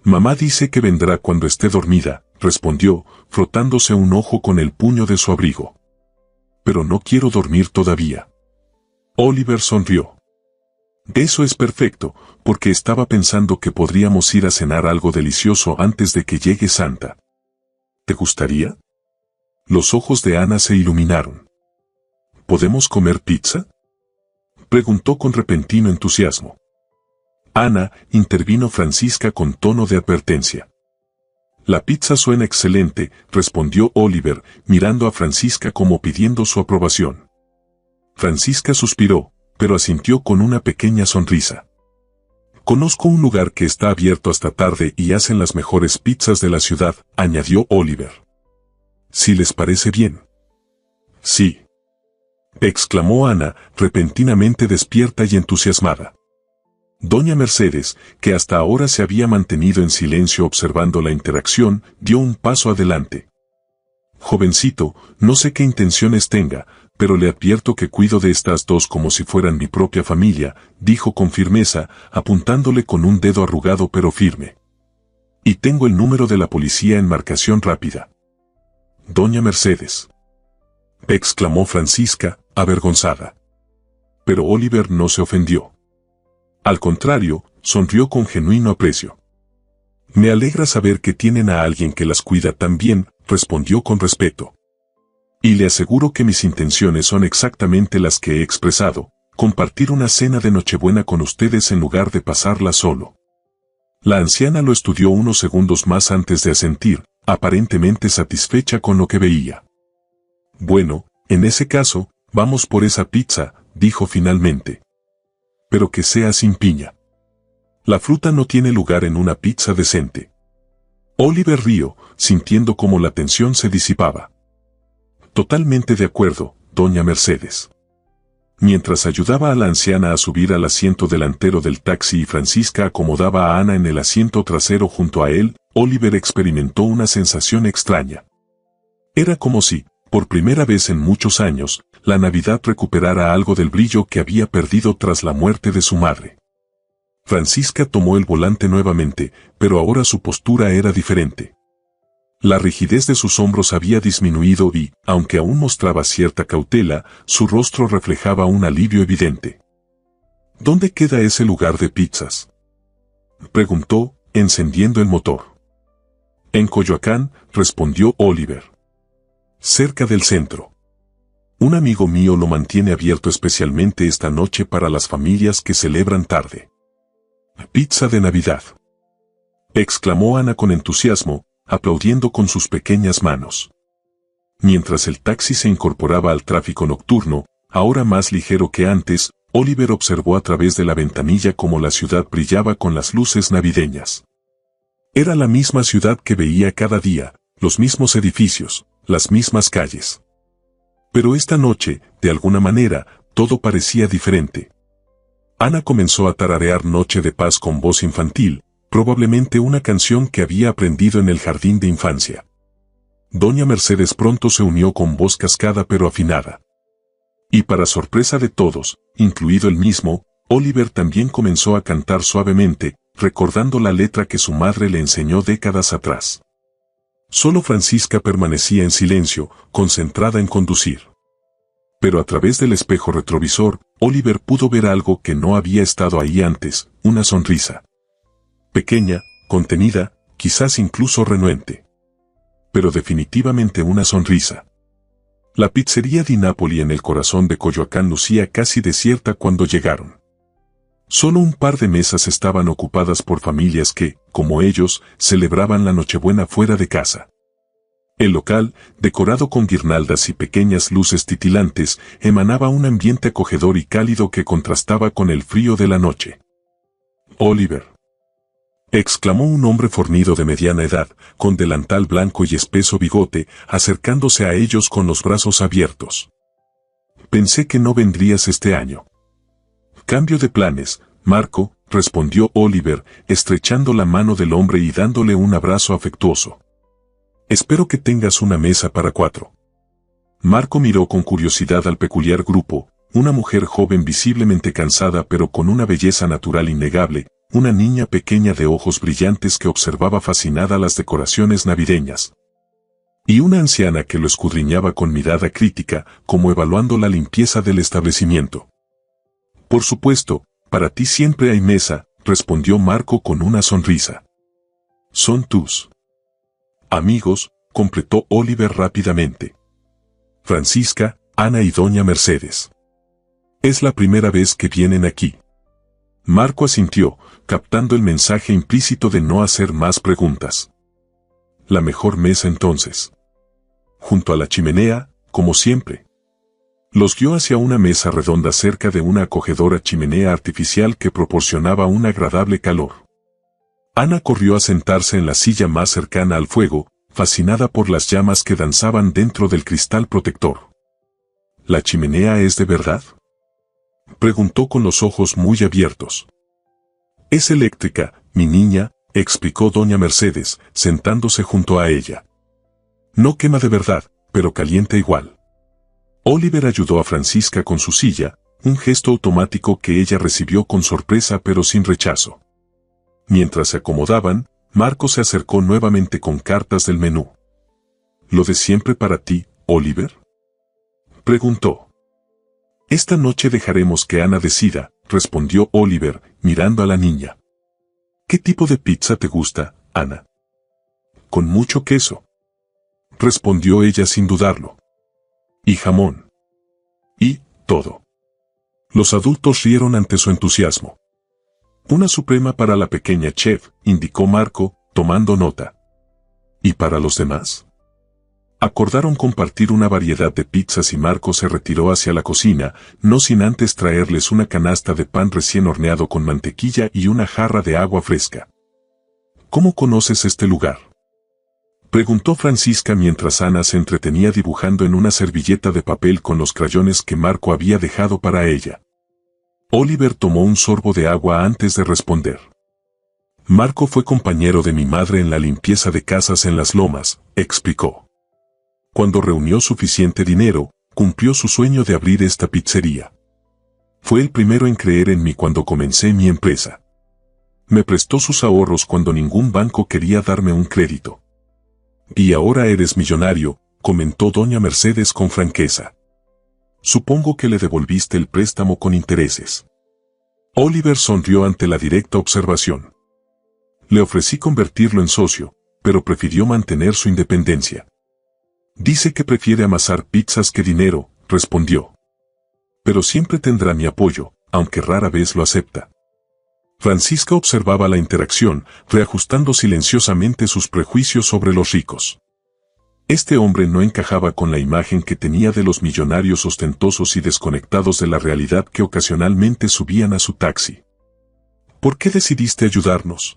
Mamá dice que vendrá cuando esté dormida, respondió, frotándose un ojo con el puño de su abrigo. Pero no quiero dormir todavía. Oliver sonrió. Eso es perfecto, porque estaba pensando que podríamos ir a cenar algo delicioso antes de que llegue Santa. ¿Te gustaría? Los ojos de Ana se iluminaron. ¿Podemos comer pizza? Preguntó con repentino entusiasmo. Ana, intervino Francisca con tono de advertencia. La pizza suena excelente, respondió Oliver, mirando a Francisca como pidiendo su aprobación. Francisca suspiró, pero asintió con una pequeña sonrisa. Conozco un lugar que está abierto hasta tarde y hacen las mejores pizzas de la ciudad, añadió Oliver. Si les parece bien. Sí. Exclamó Ana, repentinamente despierta y entusiasmada. Doña Mercedes, que hasta ahora se había mantenido en silencio observando la interacción, dio un paso adelante. Jovencito, no sé qué intenciones tenga, pero le advierto que cuido de estas dos como si fueran mi propia familia, dijo con firmeza, apuntándole con un dedo arrugado pero firme. Y tengo el número de la policía en marcación rápida. Doña Mercedes. Exclamó Francisca, avergonzada. Pero Oliver no se ofendió. Al contrario, sonrió con genuino aprecio. Me alegra saber que tienen a alguien que las cuida tan bien, respondió con respeto. Y le aseguro que mis intenciones son exactamente las que he expresado, compartir una cena de Nochebuena con ustedes en lugar de pasarla solo. La anciana lo estudió unos segundos más antes de asentir, aparentemente satisfecha con lo que veía. Bueno, en ese caso, vamos por esa pizza, dijo finalmente. Pero que sea sin piña. La fruta no tiene lugar en una pizza decente. Oliver rió, sintiendo cómo la tensión se disipaba. Totalmente de acuerdo, doña Mercedes. Mientras ayudaba a la anciana a subir al asiento delantero del taxi y Francisca acomodaba a Ana en el asiento trasero junto a él, Oliver experimentó una sensación extraña. Era como si, por primera vez en muchos años, la Navidad recuperara algo del brillo que había perdido tras la muerte de su madre. Francisca tomó el volante nuevamente, pero ahora su postura era diferente. La rigidez de sus hombros había disminuido y, aunque aún mostraba cierta cautela, su rostro reflejaba un alivio evidente. ¿Dónde queda ese lugar de pizzas?, preguntó, encendiendo el motor. En Coyoacán, respondió Oliver. Cerca del centro. Un amigo mío lo mantiene abierto especialmente esta noche para las familias que celebran tarde. Pizza de Navidad. Exclamó Ana con entusiasmo, aplaudiendo con sus pequeñas manos. Mientras el taxi se incorporaba al tráfico nocturno, ahora más ligero que antes, Oliver observó a través de la ventanilla cómo la ciudad brillaba con las luces navideñas. Era la misma ciudad que veía cada día, los mismos edificios, las mismas calles. Pero esta noche, de alguna manera, todo parecía diferente. Ana comenzó a tararear Noche de Paz con voz infantil, probablemente una canción que había aprendido en el jardín de infancia. Doña Mercedes pronto se unió con voz cascada pero afinada. Y para sorpresa de todos, incluido él mismo, Oliver también comenzó a cantar suavemente, recordando la letra que su madre le enseñó décadas atrás. Solo Francisca permanecía en silencio, concentrada en conducir. Pero a través del espejo retrovisor, Oliver pudo ver algo que no había estado ahí antes, una sonrisa. Pequeña, contenida, quizás incluso renuente. Pero definitivamente una sonrisa. La pizzería Di Napoli en el corazón de Coyoacán lucía casi desierta cuando llegaron. Solo un par de mesas estaban ocupadas por familias que, como ellos, celebraban la Nochebuena fuera de casa. El local, decorado con guirnaldas y pequeñas luces titilantes, emanaba un ambiente acogedor y cálido que contrastaba con el frío de la noche. «Oliver», exclamó un hombre fornido de mediana edad, con delantal blanco y espeso bigote, acercándose a ellos con los brazos abiertos. «Pensé que no vendrías este año». «Cambio de planes, Marco», respondió Oliver, estrechando la mano del hombre y dándole un abrazo afectuoso. «Espero que tengas una mesa para 4». Marco miró con curiosidad al peculiar grupo, una mujer joven visiblemente cansada pero con una belleza natural innegable, una niña pequeña de ojos brillantes que observaba fascinada las decoraciones navideñas. Y una anciana que lo escudriñaba con mirada crítica, como evaluando la limpieza del establecimiento. «Por supuesto, para ti siempre hay mesa», respondió Marco con una sonrisa. «Son tus amigos», completó Oliver rápidamente. «Francisca, Ana y Doña Mercedes. Es la primera vez que vienen aquí». Marco asintió, captando el mensaje implícito de no hacer más preguntas. «La mejor mesa entonces». Junto a la chimenea, como siempre. Los guió hacia una mesa redonda cerca de una acogedora chimenea artificial que proporcionaba un agradable calor. Ana corrió a sentarse en la silla más cercana al fuego, fascinada por las llamas que danzaban dentro del cristal protector. «¿La chimenea es de verdad?», preguntó con los ojos muy abiertos. «Es eléctrica, mi niña», explicó doña Mercedes, sentándose junto a ella. «No quema de verdad, pero calienta igual». Oliver ayudó a Francisca con su silla, un gesto automático que ella recibió con sorpresa pero sin rechazo. Mientras se acomodaban, Marco se acercó nuevamente con cartas del menú. «¿Lo de siempre para ti, Oliver?», preguntó. «Esta noche dejaremos que Ana decida», respondió Oliver, mirando a la niña. «¿Qué tipo de pizza te gusta, Ana?». «Con mucho queso», respondió ella sin dudarlo. «Y jamón». «Y todo». Los adultos rieron ante su entusiasmo. «Una suprema para la pequeña chef», indicó Marco, tomando nota. «¿Y para los demás?». Acordaron compartir una variedad de pizzas y Marco se retiró hacia la cocina, no sin antes traerles una canasta de pan recién horneado con mantequilla y una jarra de agua fresca. «¿Cómo conoces este lugar?», preguntó Francisca mientras Ana se entretenía dibujando en una servilleta de papel con los crayones que Marco había dejado para ella. Oliver tomó un sorbo de agua antes de responder. «Marco fue compañero de mi madre en la limpieza de casas en Las Lomas», explicó. «Cuando reunió suficiente dinero, cumplió su sueño de abrir esta pizzería. Fue el primero en creer en mí cuando comencé mi empresa. Me prestó sus ahorros cuando ningún banco quería darme un crédito. Y ahora eres millonario», comentó doña Mercedes con franqueza. «Supongo que le devolviste el préstamo con intereses». Oliver sonrió ante la directa observación. «Le ofrecí convertirlo en socio, pero prefirió mantener su independencia». «Dice que prefiere amasar pizzas que dinero», respondió. «Pero siempre tendrá mi apoyo, aunque rara vez lo acepta». Francisca observaba la interacción, reajustando silenciosamente sus prejuicios sobre los ricos. Este hombre no encajaba con la imagen que tenía de los millonarios ostentosos y desconectados de la realidad que ocasionalmente subían a su taxi. ¿Por qué decidiste ayudarnos?,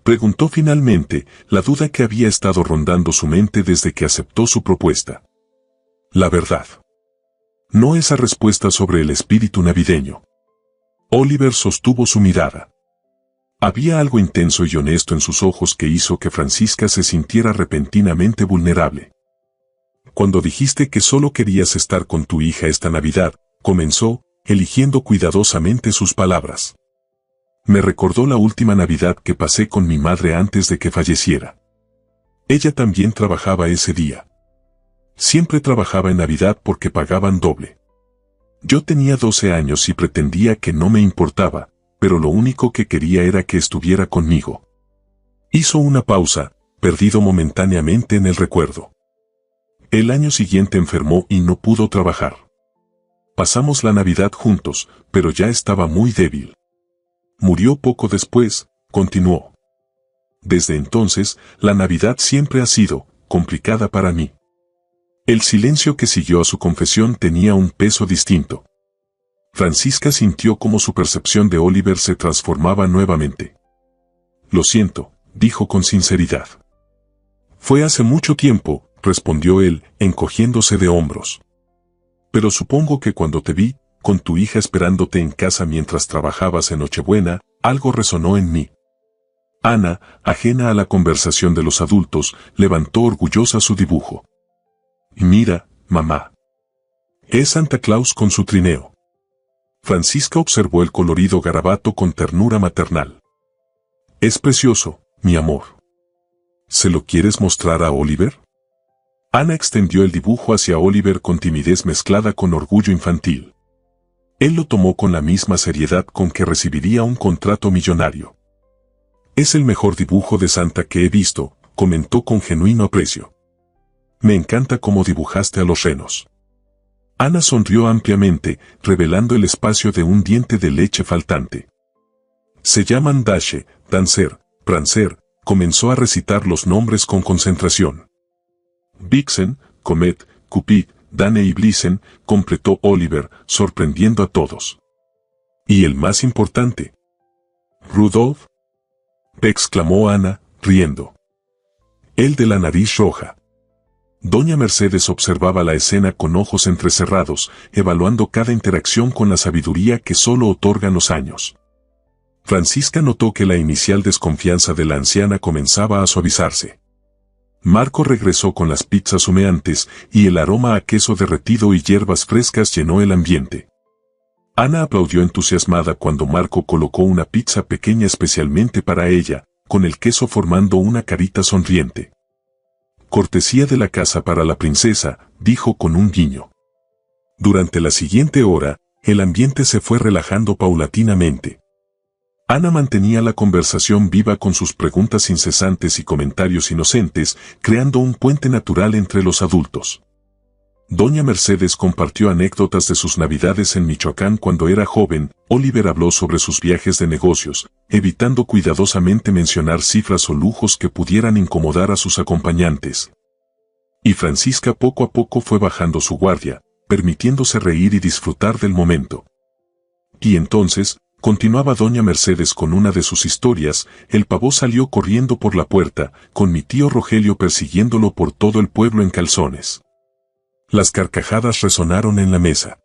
preguntó finalmente, la duda que había estado rondando su mente desde que aceptó su propuesta. La verdad. No esa respuesta sobre el espíritu navideño. Oliver sostuvo su mirada. Había algo intenso y honesto en sus ojos que hizo que Francisca se sintiera repentinamente vulnerable. Cuando dijiste que solo querías estar con tu hija esta Navidad, comenzó, eligiendo cuidadosamente sus palabras. Me recordó la última Navidad que pasé con mi madre antes de que falleciera. Ella también trabajaba ese día. Siempre trabajaba en Navidad porque pagaban doble. Yo tenía 12 años y pretendía que no me importaba, pero lo único que quería era que estuviera conmigo. Hizo una pausa, perdido momentáneamente en el recuerdo. El año siguiente enfermó y no pudo trabajar. Pasamos la Navidad juntos, pero ya estaba muy débil. Murió poco después, continuó. Desde entonces, la Navidad siempre ha sido complicada para mí. El silencio que siguió a su confesión tenía un peso distinto. Francisca sintió cómo su percepción de Oliver se transformaba nuevamente. Lo siento, dijo con sinceridad. Fue hace mucho tiempo, respondió él, encogiéndose de hombros. Pero supongo que cuando te vi, con tu hija esperándote en casa mientras trabajabas en Nochebuena, algo resonó en mí. Ana, ajena a la conversación de los adultos, levantó orgullosa su dibujo. Mira, mamá. Es Santa Claus con su trineo. Francisca observó el colorido garabato con ternura maternal. Es precioso, mi amor. ¿Se lo quieres mostrar a Oliver? Ana extendió el dibujo hacia Oliver con timidez mezclada con orgullo infantil. Él lo tomó con la misma seriedad con que recibiría un contrato millonario. Es el mejor dibujo de Santa que he visto, comentó con genuino aprecio. Me encanta cómo dibujaste a los renos. Ana sonrió ampliamente, revelando el espacio de un diente de leche faltante. Se llaman Dashe, Dancer, Prancer, comenzó a recitar los nombres con concentración. Vixen, Comet, Cupid, Dane y Blitzen, completó Oliver, sorprendiendo a todos. ¿Y el más importante? ¿Rudolph?, exclamó Ana, riendo. El de la nariz roja. Doña Mercedes observaba la escena con ojos entrecerrados, evaluando cada interacción con la sabiduría que solo otorgan los años. Francisca notó que la inicial desconfianza de la anciana comenzaba a suavizarse. Marco regresó con las pizzas humeantes y el aroma a queso derretido y hierbas frescas llenó el ambiente. Ana aplaudió entusiasmada cuando Marco colocó una pizza pequeña especialmente para ella, con el queso formando una carita sonriente. Cortesía de la casa para la princesa, dijo con un guiño. Durante la siguiente hora, el ambiente se fue relajando paulatinamente. Ana mantenía la conversación viva con sus preguntas incesantes y comentarios inocentes, creando un puente natural entre los adultos. Doña Mercedes compartió anécdotas de sus navidades en Michoacán cuando era joven. Oliver habló sobre sus viajes de negocios, evitando cuidadosamente mencionar cifras o lujos que pudieran incomodar a sus acompañantes. Y Francisca poco a poco fue bajando su guardia, permitiéndose reír y disfrutar del momento. Y entonces, continuaba Doña Mercedes con una de sus historias, el pavó salió corriendo por la puerta, con mi tío Rogelio persiguiéndolo por todo el pueblo en calzones. Las carcajadas resonaron en la mesa.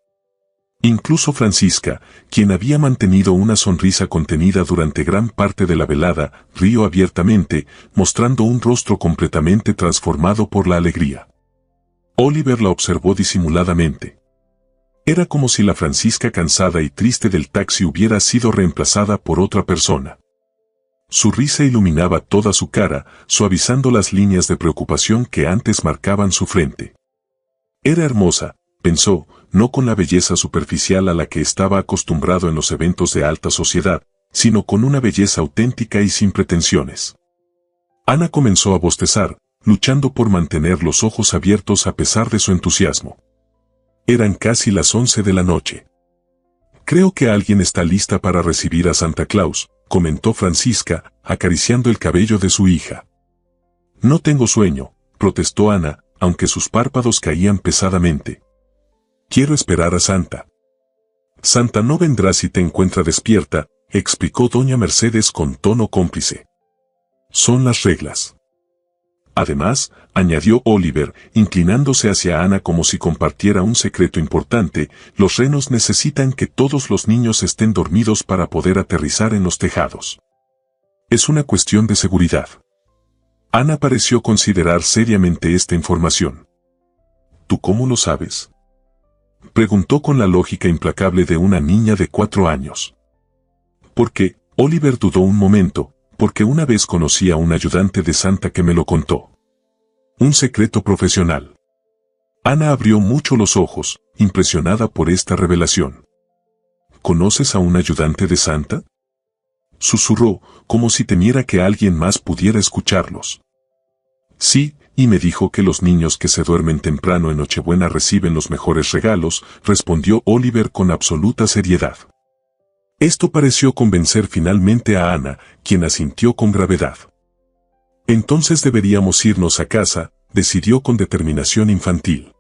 Incluso Francisca, quien había mantenido una sonrisa contenida durante gran parte de la velada, rió abiertamente, mostrando un rostro completamente transformado por la alegría. Oliver la observó disimuladamente. Era como si la Francisca cansada y triste del taxi hubiera sido reemplazada por otra persona. Su risa iluminaba toda su cara, suavizando las líneas de preocupación que antes marcaban su frente. Era hermosa, pensó, no con la belleza superficial a la que estaba acostumbrado en los eventos de alta sociedad, sino con una belleza auténtica y sin pretensiones. Ana comenzó a bostezar, luchando por mantener los ojos abiertos a pesar de su entusiasmo. Eran casi las 11 de la noche. Creo que alguien está lista para recibir a Santa Claus, comentó Francisca, acariciando el cabello de su hija. No tengo sueño, protestó Ana, aunque sus párpados caían pesadamente. Quiero esperar a Santa. Santa no vendrá si te encuentra despierta, explicó doña Mercedes con tono cómplice. Son las reglas. Además, añadió Oliver, inclinándose hacia Ana como si compartiera un secreto importante, los renos necesitan que todos los niños estén dormidos para poder aterrizar en los tejados. Es una cuestión de seguridad. Ana pareció considerar seriamente esta información. ¿Tú cómo lo sabes?, preguntó con la lógica implacable de una niña de 4 años. Porque, Oliver dudó un momento, porque una vez conocí a un ayudante de Santa que me lo contó. Un secreto profesional. Ana abrió mucho los ojos, impresionada por esta revelación. ¿Conoces a un ayudante de Santa?, susurró, como si temiera que alguien más pudiera escucharlos. Sí, y me dijo que los niños que se duermen temprano en Nochebuena reciben los mejores regalos, respondió Oliver con absoluta seriedad. Esto pareció convencer finalmente a Ana, quien asintió con gravedad. Entonces deberíamos irnos a casa, decidió con determinación infantil.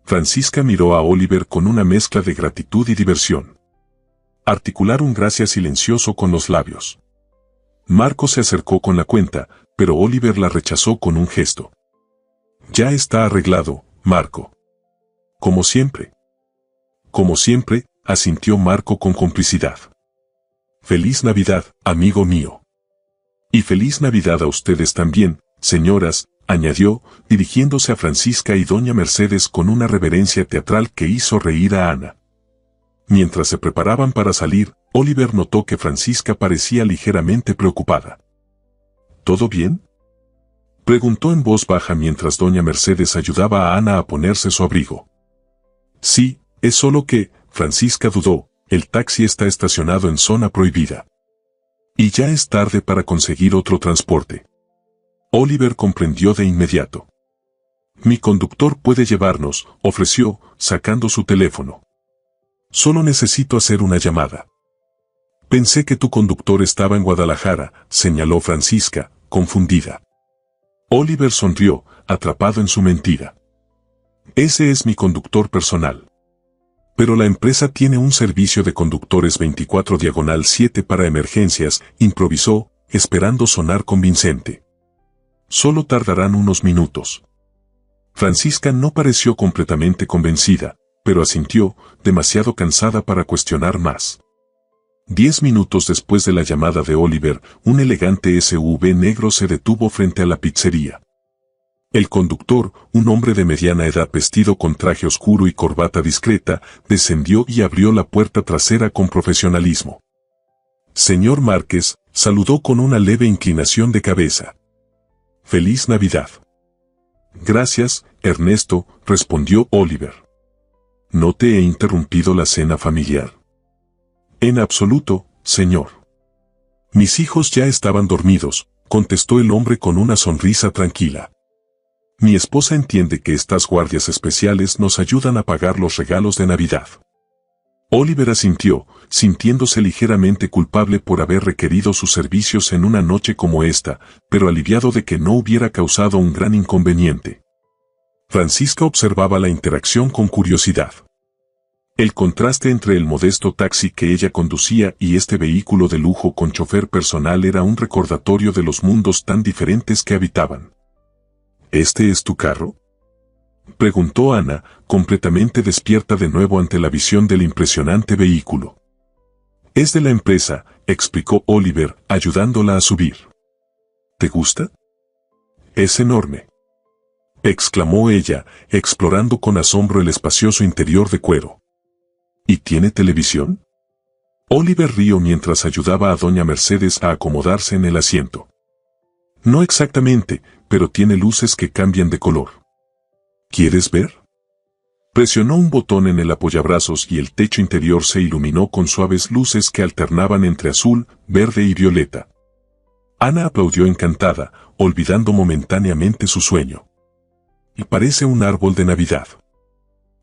Francisca miró a Oliver con una mezcla de gratitud y diversión. Articular un gracias silencioso con los labios. Marco se acercó con la cuenta, pero Oliver la rechazó con un gesto. Ya está arreglado, Marco. Como siempre. Como siempre, asintió Marco con complicidad. Feliz Navidad, amigo mío. Y feliz Navidad a ustedes también, señoras, añadió, dirigiéndose a Francisca y doña Mercedes con una reverencia teatral que hizo reír a Ana. Mientras se preparaban para salir, Oliver notó que Francisca parecía ligeramente preocupada. ¿Todo bien?, preguntó en voz baja mientras doña Mercedes ayudaba a Ana a ponerse su abrigo. Sí, es solo que, Francisca dudó, el taxi está estacionado en zona prohibida. Y ya es tarde para conseguir otro transporte. Oliver comprendió de inmediato. Mi conductor puede llevarnos, ofreció, sacando su teléfono. Solo necesito hacer una llamada. Pensé que tu conductor estaba en Guadalajara, señaló Francisca, confundida. Oliver sonrió, atrapado en su mentira. Ese es mi conductor personal. Pero la empresa tiene un servicio de conductores 24/7 para emergencias, improvisó, esperando sonar convincente. Solo tardarán unos minutos. Francisca no pareció completamente convencida, pero asintió, demasiado cansada para cuestionar más. 10 minutos después de la llamada de Oliver, un elegante SUV negro se detuvo frente a la pizzería. El conductor, un hombre de mediana edad vestido con traje oscuro y corbata discreta, descendió y abrió la puerta trasera con profesionalismo. Señor Márquez, saludó con una leve inclinación de cabeza. Feliz Navidad. Gracias, Ernesto, respondió Oliver. ¿No te he interrumpido la cena familiar? En absoluto, señor. Mis hijos ya estaban dormidos, contestó el hombre con una sonrisa tranquila. Mi esposa entiende que estas guardias especiales nos ayudan a pagar los regalos de Navidad. Oliver asintió, sintiéndose ligeramente culpable por haber requerido sus servicios en una noche como esta, pero aliviado de que no hubiera causado un gran inconveniente. Francisca observaba la interacción con curiosidad. El contraste entre el modesto taxi que ella conducía y este vehículo de lujo con chofer personal era un recordatorio de los mundos tan diferentes que habitaban. ¿Este es tu carro?, preguntó Ana, completamente despierta de nuevo ante la visión del impresionante vehículo. Es de la empresa, explicó Oliver, ayudándola a subir. ¿Te gusta? Es enorme, exclamó ella, explorando con asombro el espacioso interior de cuero. ¿Y tiene televisión? Oliver rió mientras ayudaba a doña Mercedes a acomodarse en el asiento. No exactamente, pero tiene luces que cambian de color. ¿Quieres ver? Presionó un botón en el apoyabrazos y el techo interior se iluminó con suaves luces que alternaban entre azul, verde y violeta. Ana aplaudió encantada, olvidando momentáneamente su sueño. Y parece un árbol de Navidad.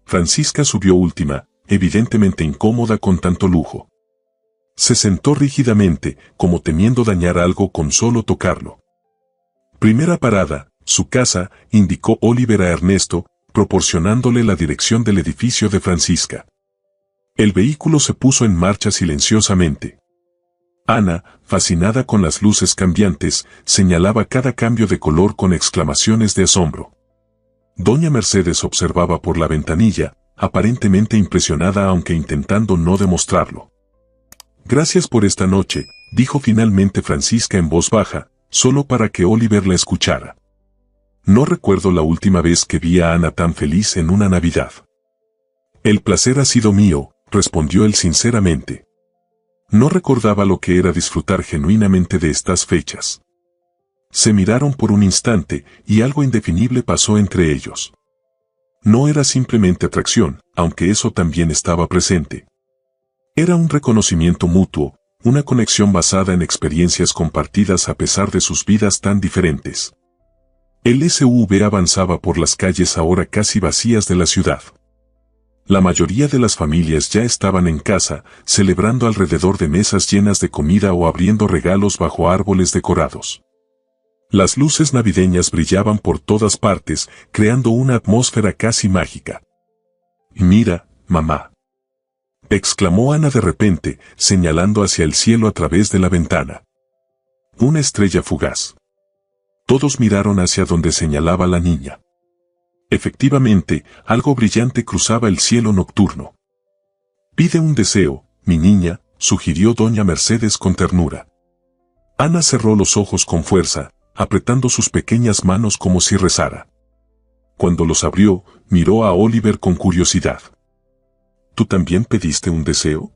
Francisca subió última, evidentemente incómoda con tanto lujo. Se sentó rígidamente, como temiendo dañar algo con solo tocarlo. Primera parada, Su casa, indicó Oliver a Ernesto, proporcionándole la dirección del edificio de Francisca. El vehículo se puso en marcha silenciosamente. Ana, fascinada con las luces cambiantes, señalaba cada cambio de color con exclamaciones de asombro. Doña Mercedes observaba por la ventanilla, aparentemente impresionada aunque intentando no demostrarlo. Gracias por esta noche, dijo finalmente Francisca en voz baja, solo para que Oliver la escuchara. No recuerdo la última vez que vi a Ana tan feliz en una Navidad. El placer ha sido mío, respondió él sinceramente. No recordaba lo que era disfrutar genuinamente de estas fechas. Se miraron por un instante y algo indefinible pasó entre ellos. No era simplemente atracción, aunque eso también estaba presente. Era un reconocimiento mutuo, una conexión basada en experiencias compartidas a pesar de sus vidas tan diferentes. El SUV avanzaba por las calles ahora casi vacías de la ciudad. La mayoría de las familias ya estaban en casa, celebrando alrededor de mesas llenas de comida o abriendo regalos bajo árboles decorados. Las luces navideñas brillaban por todas partes, creando una atmósfera casi mágica. «Mira, mamá», exclamó Ana de repente, señalando hacia el cielo a través de la ventana. Una estrella fugaz. Todos miraron hacia donde señalaba la niña. Efectivamente, algo brillante cruzaba el cielo nocturno. «Pide un deseo, mi niña», sugirió doña Mercedes con ternura. Ana cerró los ojos con fuerza, apretando sus pequeñas manos como si rezara. Cuando los abrió, miró a Oliver con curiosidad. «¿Tú también pediste un deseo?»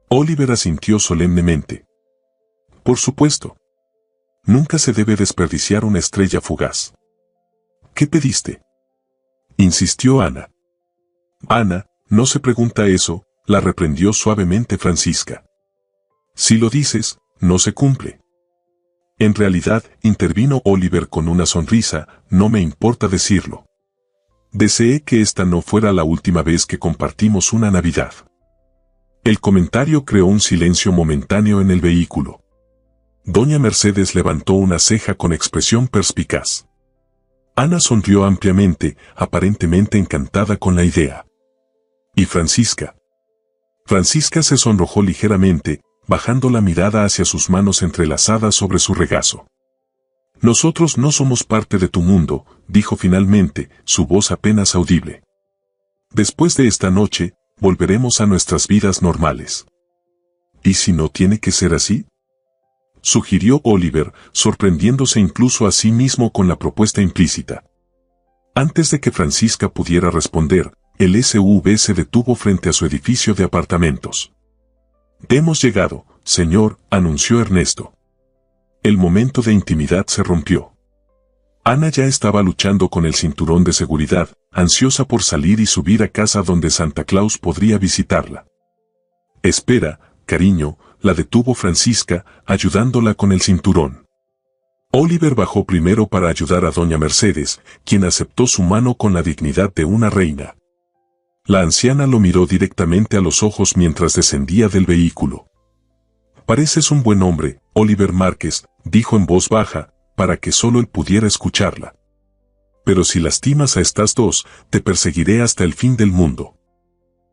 Oliver asintió solemnemente. «Por supuesto. Nunca se debe desperdiciar una estrella fugaz». «¿Qué pediste?», insistió Ana. «Ana, no se pregunta eso», la reprendió suavemente Francisca. «Si lo dices, no se cumple». En realidad, intervino Oliver con una sonrisa, no me importa decirlo. Deseé que esta no fuera la última vez que compartimos una Navidad. El comentario creó un silencio momentáneo en el vehículo. Doña Mercedes levantó una ceja con expresión perspicaz. Ana sonrió ampliamente, aparentemente encantada con la idea. ¿Y Francisca? Francisca se sonrojó ligeramente, bajando la mirada hacia sus manos entrelazadas sobre su regazo. «Nosotros no somos parte de tu mundo», dijo finalmente, su voz apenas audible. «Después de esta noche, volveremos a nuestras vidas normales». «¿Y si no tiene que ser así?», sugirió Oliver, sorprendiéndose incluso a sí mismo con la propuesta implícita. Antes de que Francisca pudiera responder, el SUV se detuvo frente a su edificio de apartamentos. «Hemos llegado, señor», anunció Ernesto. El momento de intimidad se rompió. Ana ya estaba luchando con el cinturón de seguridad, ansiosa por salir y subir a casa donde Santa Claus podría visitarla. «Espera, cariño», la detuvo Francisca, ayudándola con el cinturón. Oliver bajó primero para ayudar a doña Mercedes, quien aceptó su mano con la dignidad de una reina. La anciana lo miró directamente a los ojos mientras descendía del vehículo. «Pareces un buen hombre, Oliver Márquez», dijo en voz baja, para que solo él pudiera escucharla. «Pero si lastimas a estas dos, te perseguiré hasta el fin del mundo.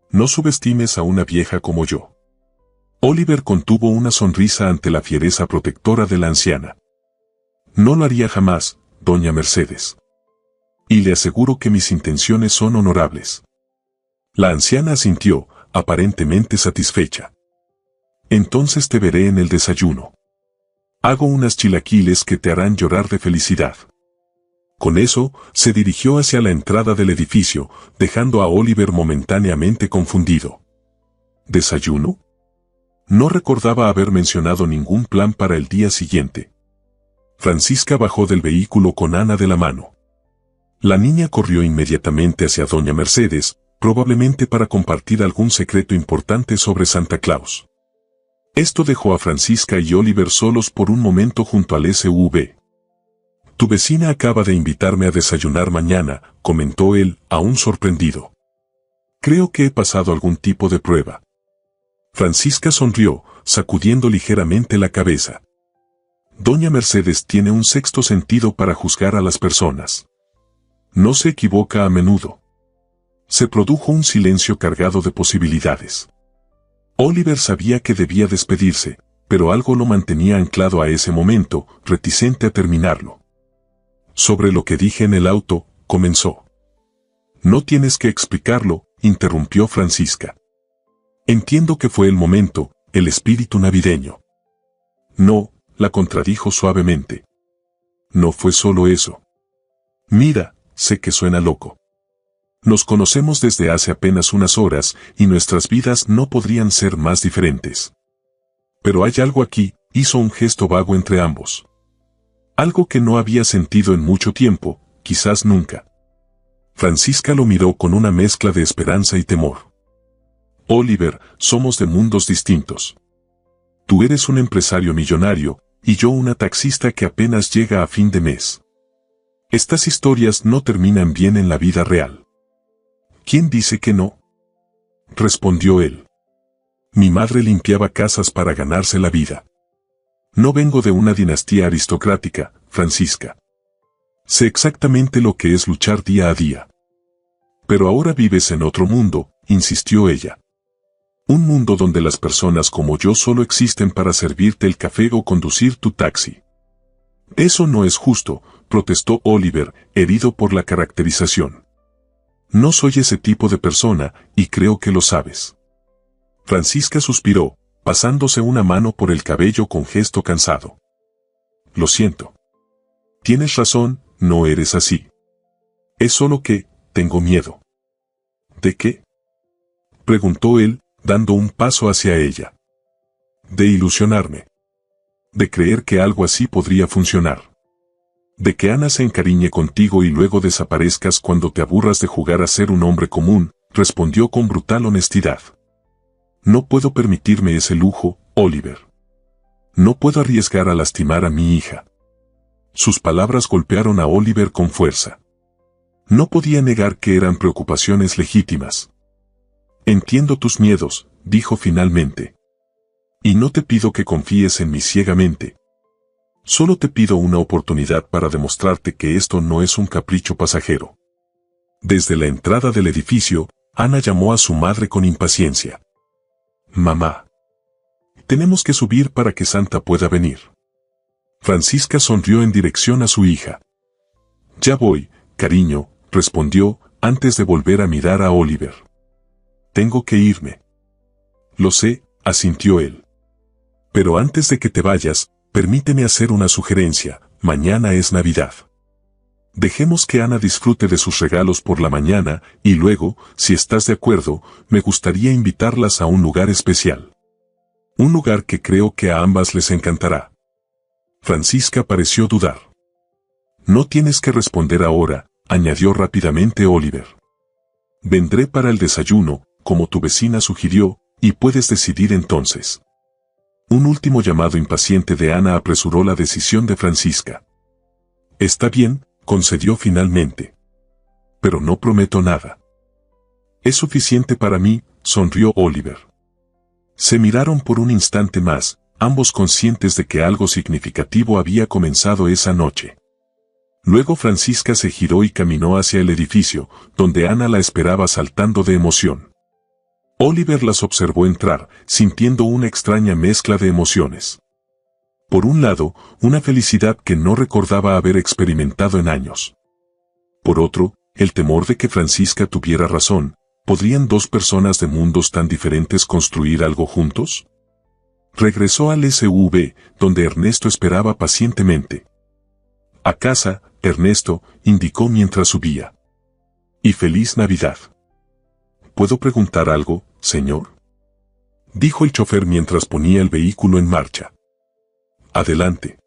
No subestimes a una vieja como yo». Oliver contuvo una sonrisa ante la fiereza protectora de la anciana. «No lo haría jamás, doña Mercedes. Y le aseguro que mis intenciones son honorables». La anciana asintió, aparentemente satisfecha. «Entonces te veré en el desayuno. Hago unas chilaquiles que te harán llorar de felicidad». Con eso, se dirigió hacia la entrada del edificio, dejando a Oliver momentáneamente confundido. ¿Desayuno? No recordaba haber mencionado ningún plan para el día siguiente. Francisca bajó del vehículo con Ana de la mano. La niña corrió inmediatamente hacia doña Mercedes, probablemente para compartir algún secreto importante sobre Santa Claus. Esto dejó a Francisca y Oliver solos por un momento junto al SUV. «Tu vecina acaba de invitarme a desayunar mañana», comentó él, aún sorprendido. «Creo que he pasado algún tipo de prueba». Francisca sonrió, sacudiendo ligeramente la cabeza. Doña Mercedes tiene un sexto sentido para juzgar a las personas. No se equivoca a menudo. Se produjo un silencio cargado de posibilidades. Oliver sabía que debía despedirse, pero algo lo mantenía anclado a ese momento, reticente a terminarlo. Sobre lo que dije en el auto, comenzó. No tienes que explicarlo, interrumpió Francisca. Entiendo que fue el momento, el espíritu navideño. No, la contradijo suavemente. No fue solo eso. Mira, sé que suena loco. Nos conocemos desde hace apenas unas horas y nuestras vidas no podrían ser más diferentes. Pero hay algo aquí, hizo un gesto vago entre ambos. Algo que no había sentido en mucho tiempo, quizás nunca. Francisca lo miró con una mezcla de esperanza y temor. Oliver, somos de mundos distintos. Tú eres un empresario millonario, y yo una taxista que apenas llega a fin de mes. Estas historias no terminan bien en la vida real. ¿Quién dice que no? Respondió él. Mi madre limpiaba casas para ganarse la vida. No vengo de una dinastía aristocrática, Francisca. Sé exactamente lo que es luchar día a día. Pero ahora vives en otro mundo, insistió ella. Un mundo donde las personas como yo solo existen para servirte el café o conducir tu taxi. Eso no es justo, protestó Oliver, herido por la caracterización. No soy ese tipo de persona, y creo que lo sabes. Francisca suspiró, pasándose una mano por el cabello con gesto cansado. Lo siento. Tienes razón, no eres así. Es solo que, tengo miedo. ¿De qué? Preguntó él, dando un paso hacia ella. De ilusionarme. De creer que algo así podría funcionar. De que Ana se encariñe contigo y luego desaparezcas cuando te aburras de jugar a ser un hombre común, respondió con brutal honestidad. No puedo permitirme ese lujo, Oliver. No puedo arriesgar a lastimar a mi hija. Sus palabras golpearon a Oliver con fuerza. No podía negar que eran preocupaciones legítimas. Entiendo tus miedos, dijo finalmente. Y no te pido que confíes en mí ciegamente. Solo te pido una oportunidad para demostrarte que esto no es un capricho pasajero. Desde la entrada del edificio, Ana llamó a su madre con impaciencia. Mamá. Tenemos que subir para que Santa pueda venir. Francisca sonrió en dirección a su hija. Ya voy, cariño, respondió, antes de volver a mirar a Oliver. Tengo que irme. Lo sé, asintió él. Pero antes de que te vayas, permíteme hacer una sugerencia, mañana es Navidad. Dejemos que Ana disfrute de sus regalos por la mañana, y luego, si estás de acuerdo, me gustaría invitarlas a un lugar especial. Un lugar que creo que a ambas les encantará. Francisca pareció dudar. No tienes que responder ahora, añadió rápidamente Oliver. Vendré para el desayuno, como tu vecina sugirió, y puedes decidir entonces. Un último llamado impaciente de Ana apresuró la decisión de Francisca. Está bien, concedió finalmente. Pero no prometo nada. Es suficiente para mí, sonrió Oliver. Se miraron por un instante más, ambos conscientes de que algo significativo había comenzado esa noche. Luego Francisca se giró y caminó hacia el edificio, donde Ana la esperaba saltando de emoción. Oliver las observó entrar, sintiendo una extraña mezcla de emociones. Por un lado, una felicidad que no recordaba haber experimentado en años. Por otro, el temor de que Francisca tuviera razón. ¿Podrían dos personas de mundos tan diferentes construir algo juntos? Regresó al SUV, donde Ernesto esperaba pacientemente. A casa, Ernesto, indicó mientras subía. Y feliz Navidad. ¿Puedo preguntar algo, señor? Dijo el chofer mientras ponía el vehículo en marcha. Adelante.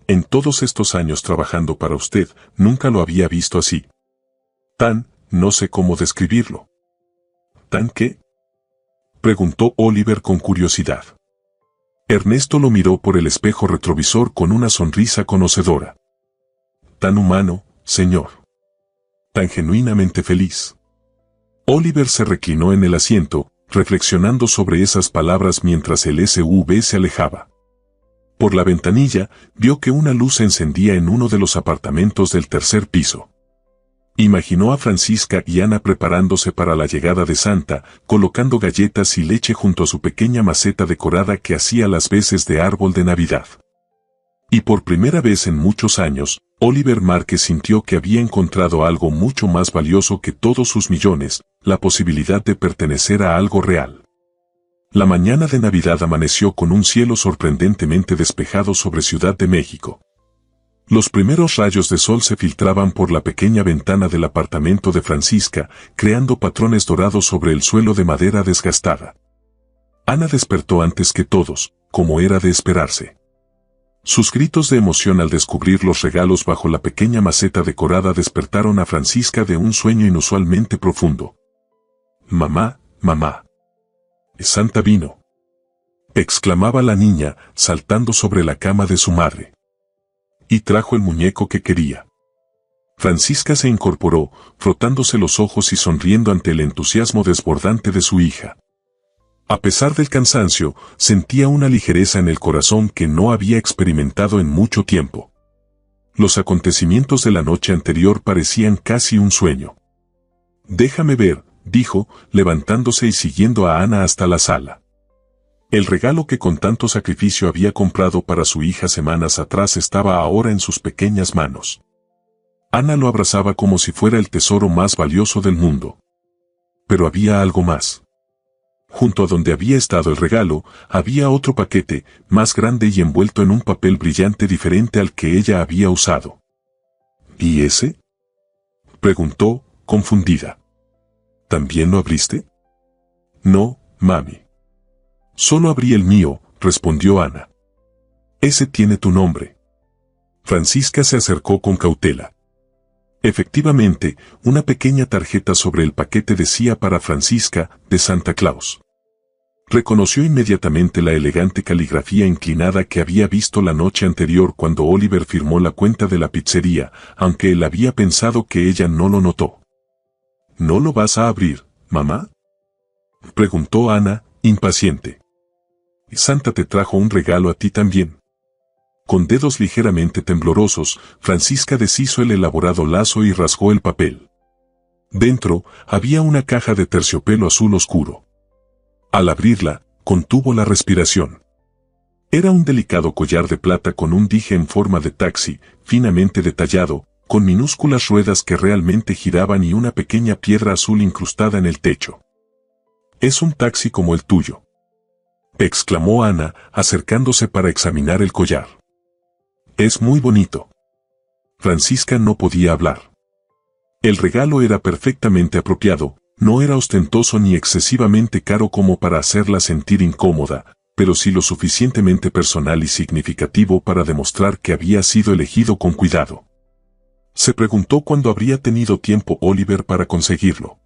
En todos estos años trabajando para usted, nunca lo había visto así. No sé cómo describirlo. ¿Tan qué? Preguntó Oliver con curiosidad. Ernesto lo miró por el espejo retrovisor con una sonrisa conocedora. Tan humano, señor. Tan genuinamente feliz. Oliver se reclinó en el asiento, reflexionando sobre esas palabras mientras el SUV se alejaba. Por la ventanilla, vio que una luz se encendía en uno de los apartamentos del tercer piso. Imaginó a Francisca y Ana preparándose para la llegada de Santa, colocando galletas y leche junto a su pequeña maceta decorada que hacía las veces de árbol de Navidad. Y por primera vez en muchos años, Oliver Márquez sintió que había encontrado algo mucho más valioso que todos sus millones, la posibilidad de pertenecer a algo real. La mañana de Navidad amaneció con un cielo sorprendentemente despejado sobre Ciudad de México. Los primeros rayos de sol se filtraban por la pequeña ventana del apartamento de Francisca, creando patrones dorados sobre el suelo de madera desgastada. Ana despertó antes que todos, como era de esperarse. Sus gritos de emoción al descubrir los regalos bajo la pequeña maceta decorada despertaron a Francisca de un sueño inusualmente profundo. «Mamá, mamá. Santa vino», exclamaba la niña, saltando sobre la cama de su madre. Y trajo el muñeco que quería. Francisca se incorporó, frotándose los ojos y sonriendo ante el entusiasmo desbordante de su hija. A pesar del cansancio, sentía una ligereza en el corazón que no había experimentado en mucho tiempo. Los acontecimientos de la noche anterior parecían casi un sueño. «Déjame ver», dijo, levantándose y siguiendo a Ana hasta la sala. El regalo que con tanto sacrificio había comprado para su hija semanas atrás estaba ahora en sus pequeñas manos. Ana lo abrazaba como si fuera el tesoro más valioso del mundo. Pero había algo más. Junto a donde había estado el regalo, había otro paquete, más grande y envuelto en un papel brillante diferente al que ella había usado. ¿Y ese?, preguntó, confundida. ¿También lo abriste? No, mami. Solo abrí el mío, respondió Ana. Ese tiene tu nombre. Francisca se acercó con cautela. Efectivamente, una pequeña tarjeta sobre el paquete decía para Francisca, de Santa Claus. Reconoció inmediatamente la elegante caligrafía inclinada que había visto la noche anterior cuando Oliver firmó la cuenta de la pizzería, aunque él había pensado que ella no lo notó. ¿No lo vas a abrir, mamá?, preguntó Ana, impaciente. Santa te trajo un regalo a ti también. Con dedos ligeramente temblorosos, Francisca deshizo el elaborado lazo y rasgó el papel. Dentro, había una caja de terciopelo azul oscuro. Al abrirla, contuvo la respiración. Era un delicado collar de plata con un dije en forma de taxi, finamente detallado, con minúsculas ruedas que realmente giraban y una pequeña piedra azul incrustada en el techo. «Es un taxi como el tuyo», exclamó Ana, acercándose para examinar el collar. «Es muy bonito». Francisca no podía hablar. El regalo era perfectamente apropiado, no era ostentoso ni excesivamente caro como para hacerla sentir incómoda, pero sí lo suficientemente personal y significativo para demostrar que había sido elegido con cuidado. Se preguntó cuándo habría tenido tiempo Oliver para conseguirlo.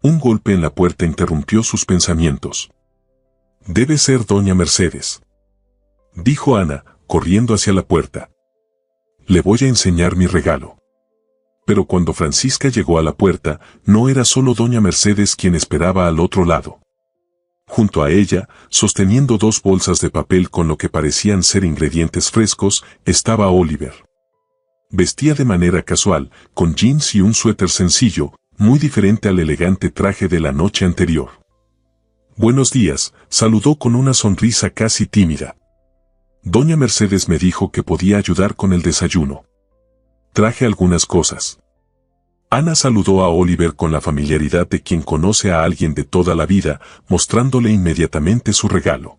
Un golpe en la puerta interrumpió sus pensamientos. «Debe ser doña Mercedes», dijo Ana, corriendo hacia la puerta. «Le voy a enseñar mi regalo». Pero cuando Francisca llegó a la puerta, no era solo doña Mercedes quien esperaba al otro lado. Junto a ella, sosteniendo 2 bolsas de papel con lo que parecían ser ingredientes frescos, estaba Oliver. Vestía de manera casual, con jeans y un suéter sencillo, muy diferente al elegante traje de la noche anterior. «Buenos días», saludó con una sonrisa casi tímida. «Doña Mercedes me dijo que podía ayudar con el desayuno. Traje algunas cosas». Ana saludó a Oliver con la familiaridad de quien conoce a alguien de toda la vida, mostrándole inmediatamente su regalo.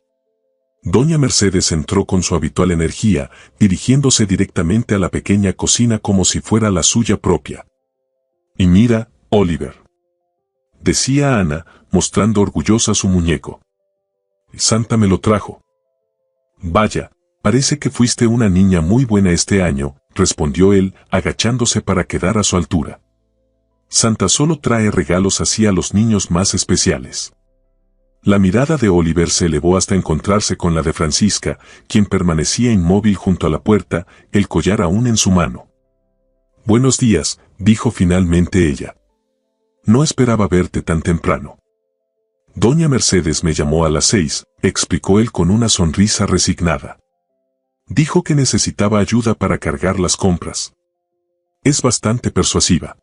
Doña Mercedes entró con su habitual energía, dirigiéndose directamente a la pequeña cocina como si fuera la suya propia. «Y mira, Oliver», decía Ana, mostrando orgullosa su muñeco. «Santa me lo trajo». «Vaya, parece que fuiste una niña muy buena este año», respondió él, agachándose para quedar a su altura. «Santa solo trae regalos así a los niños más especiales». La mirada de Oliver se elevó hasta encontrarse con la de Francisca, quien permanecía inmóvil junto a la puerta, el collar aún en su mano. «Buenos días», dijo finalmente ella. «No esperaba verte tan temprano». «Doña Mercedes me llamó a las 6», explicó él con una sonrisa resignada. Dijo que necesitaba ayuda para cargar las compras. Es bastante persuasiva.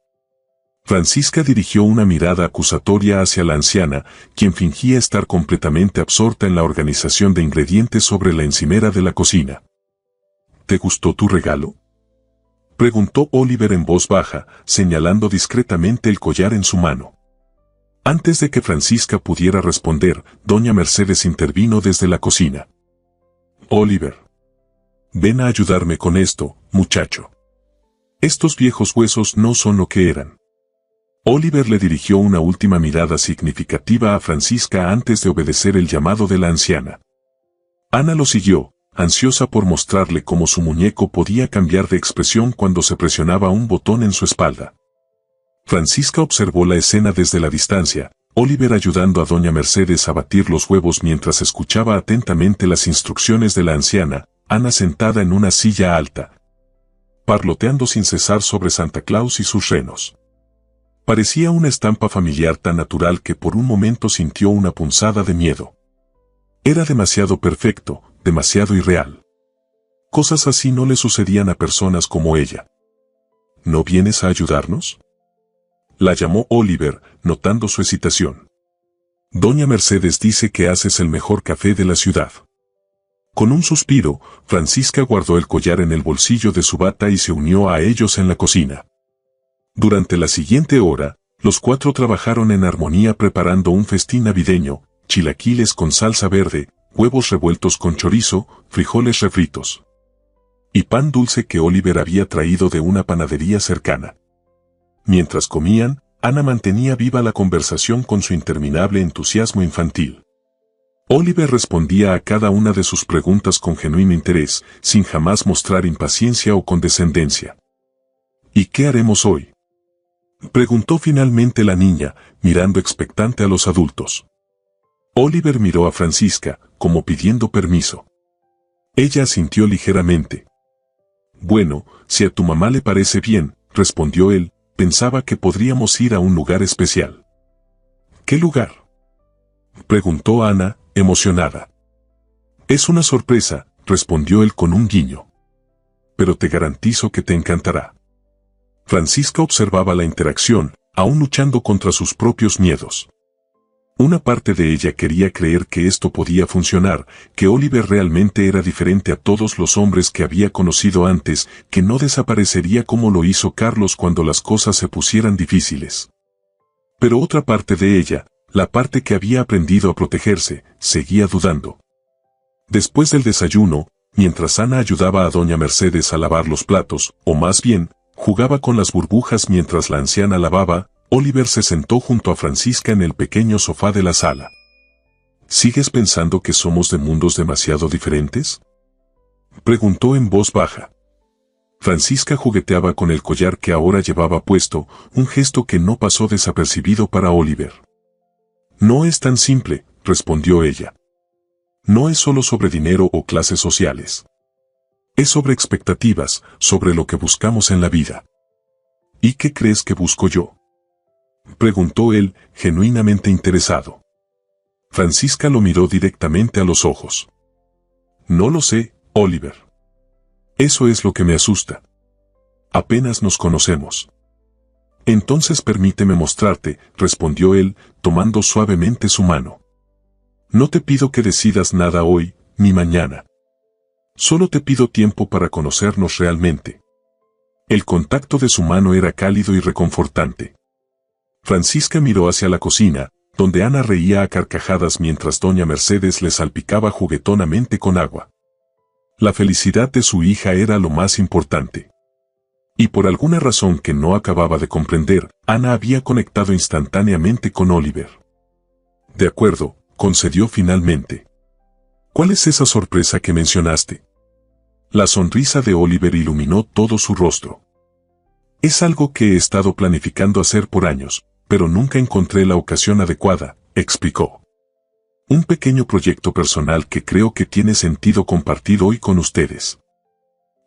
Francisca dirigió una mirada acusatoria hacia la anciana, quien fingía estar completamente absorta en la organización de ingredientes sobre la encimera de la cocina. ¿Te gustó tu regalo?, preguntó Oliver en voz baja, señalando discretamente el collar en su mano. Antes de que Francisca pudiera responder, doña Mercedes intervino desde la cocina. Oliver, ven a ayudarme con esto, muchacho. Estos viejos huesos no son lo que eran. Oliver le dirigió una última mirada significativa a Francisca antes de obedecer el llamado de la anciana. Ana lo siguió, ansiosa por mostrarle cómo su muñeco podía cambiar de expresión cuando se presionaba un botón en su espalda. Francisca observó la escena desde la distancia, Oliver ayudando a doña Mercedes a batir los huevos mientras escuchaba atentamente las instrucciones de la anciana, Ana sentada en una silla alta, parloteando sin cesar sobre Santa Claus y sus renos. Parecía una estampa familiar tan natural que por un momento sintió una punzada de miedo. Era demasiado perfecto, demasiado irreal. Cosas así no le sucedían a personas como ella. ¿No vienes a ayudarnos?, la llamó Oliver, notando su hesitación. Doña Mercedes dice que haces el mejor café de la ciudad. Con un suspiro, Francisca guardó el collar en el bolsillo de su bata y se unió a ellos en la cocina. Durante la siguiente hora, los cuatro trabajaron en armonía preparando un festín navideño, chilaquiles con salsa verde, huevos revueltos con chorizo, frijoles refritos y pan dulce que Oliver había traído de una panadería cercana. Mientras comían, Ana mantenía viva la conversación con su interminable entusiasmo infantil. Oliver respondía a cada una de sus preguntas con genuino interés, sin jamás mostrar impaciencia o condescendencia. ¿Y qué haremos hoy?, preguntó finalmente la niña, mirando expectante a los adultos. Oliver miró a Francisca, como pidiendo permiso. Ella asintió ligeramente. Bueno, si a tu mamá le parece bien, respondió él. Pensaba que podríamos ir a un lugar especial. ¿Qué lugar?, preguntó Ana, emocionada. Es una sorpresa, respondió él con un guiño. Pero te garantizo que te encantará. Francisca observaba la interacción, aún luchando contra sus propios miedos. Una parte de ella quería creer que esto podía funcionar, que Oliver realmente era diferente a todos los hombres que había conocido antes, que no desaparecería como lo hizo Carlos cuando las cosas se pusieran difíciles. Pero otra parte de ella, la parte que había aprendido a protegerse, seguía dudando. Después del desayuno, mientras Ana ayudaba a doña Mercedes a lavar los platos, o más bien, jugaba con las burbujas mientras la anciana lavaba, Oliver se sentó junto a Francisca en el pequeño sofá de la sala. ¿Sigues pensando que somos de mundos demasiado diferentes?, preguntó en voz baja. Francisca jugueteaba con el collar que ahora llevaba puesto, un gesto que no pasó desapercibido para Oliver. No es tan simple, respondió ella. No es solo sobre dinero o clases sociales. Es sobre expectativas, sobre lo que buscamos en la vida. ¿Y qué crees que busco yo?, preguntó él, genuinamente interesado. Francisca lo miró directamente a los ojos. No lo sé, Oliver. Eso es lo que me asusta. Apenas nos conocemos. Entonces permíteme mostrarte, respondió él, tomando suavemente su mano. No te pido que decidas nada hoy, ni mañana. Solo te pido tiempo para conocernos realmente. El contacto de su mano era cálido y reconfortante. Francisca miró hacia la cocina, donde Ana reía a carcajadas mientras doña Mercedes le salpicaba juguetonamente con agua. La felicidad de su hija era lo más importante. Y por alguna razón que no acababa de comprender, Ana había conectado instantáneamente con Oliver. De acuerdo, concedió finalmente. ¿Cuál es esa sorpresa que mencionaste? La sonrisa de Oliver iluminó todo su rostro. Es algo que he estado planificando hacer por años, pero nunca encontré la ocasión adecuada, explicó. Un pequeño proyecto personal que creo que tiene sentido compartir hoy con ustedes.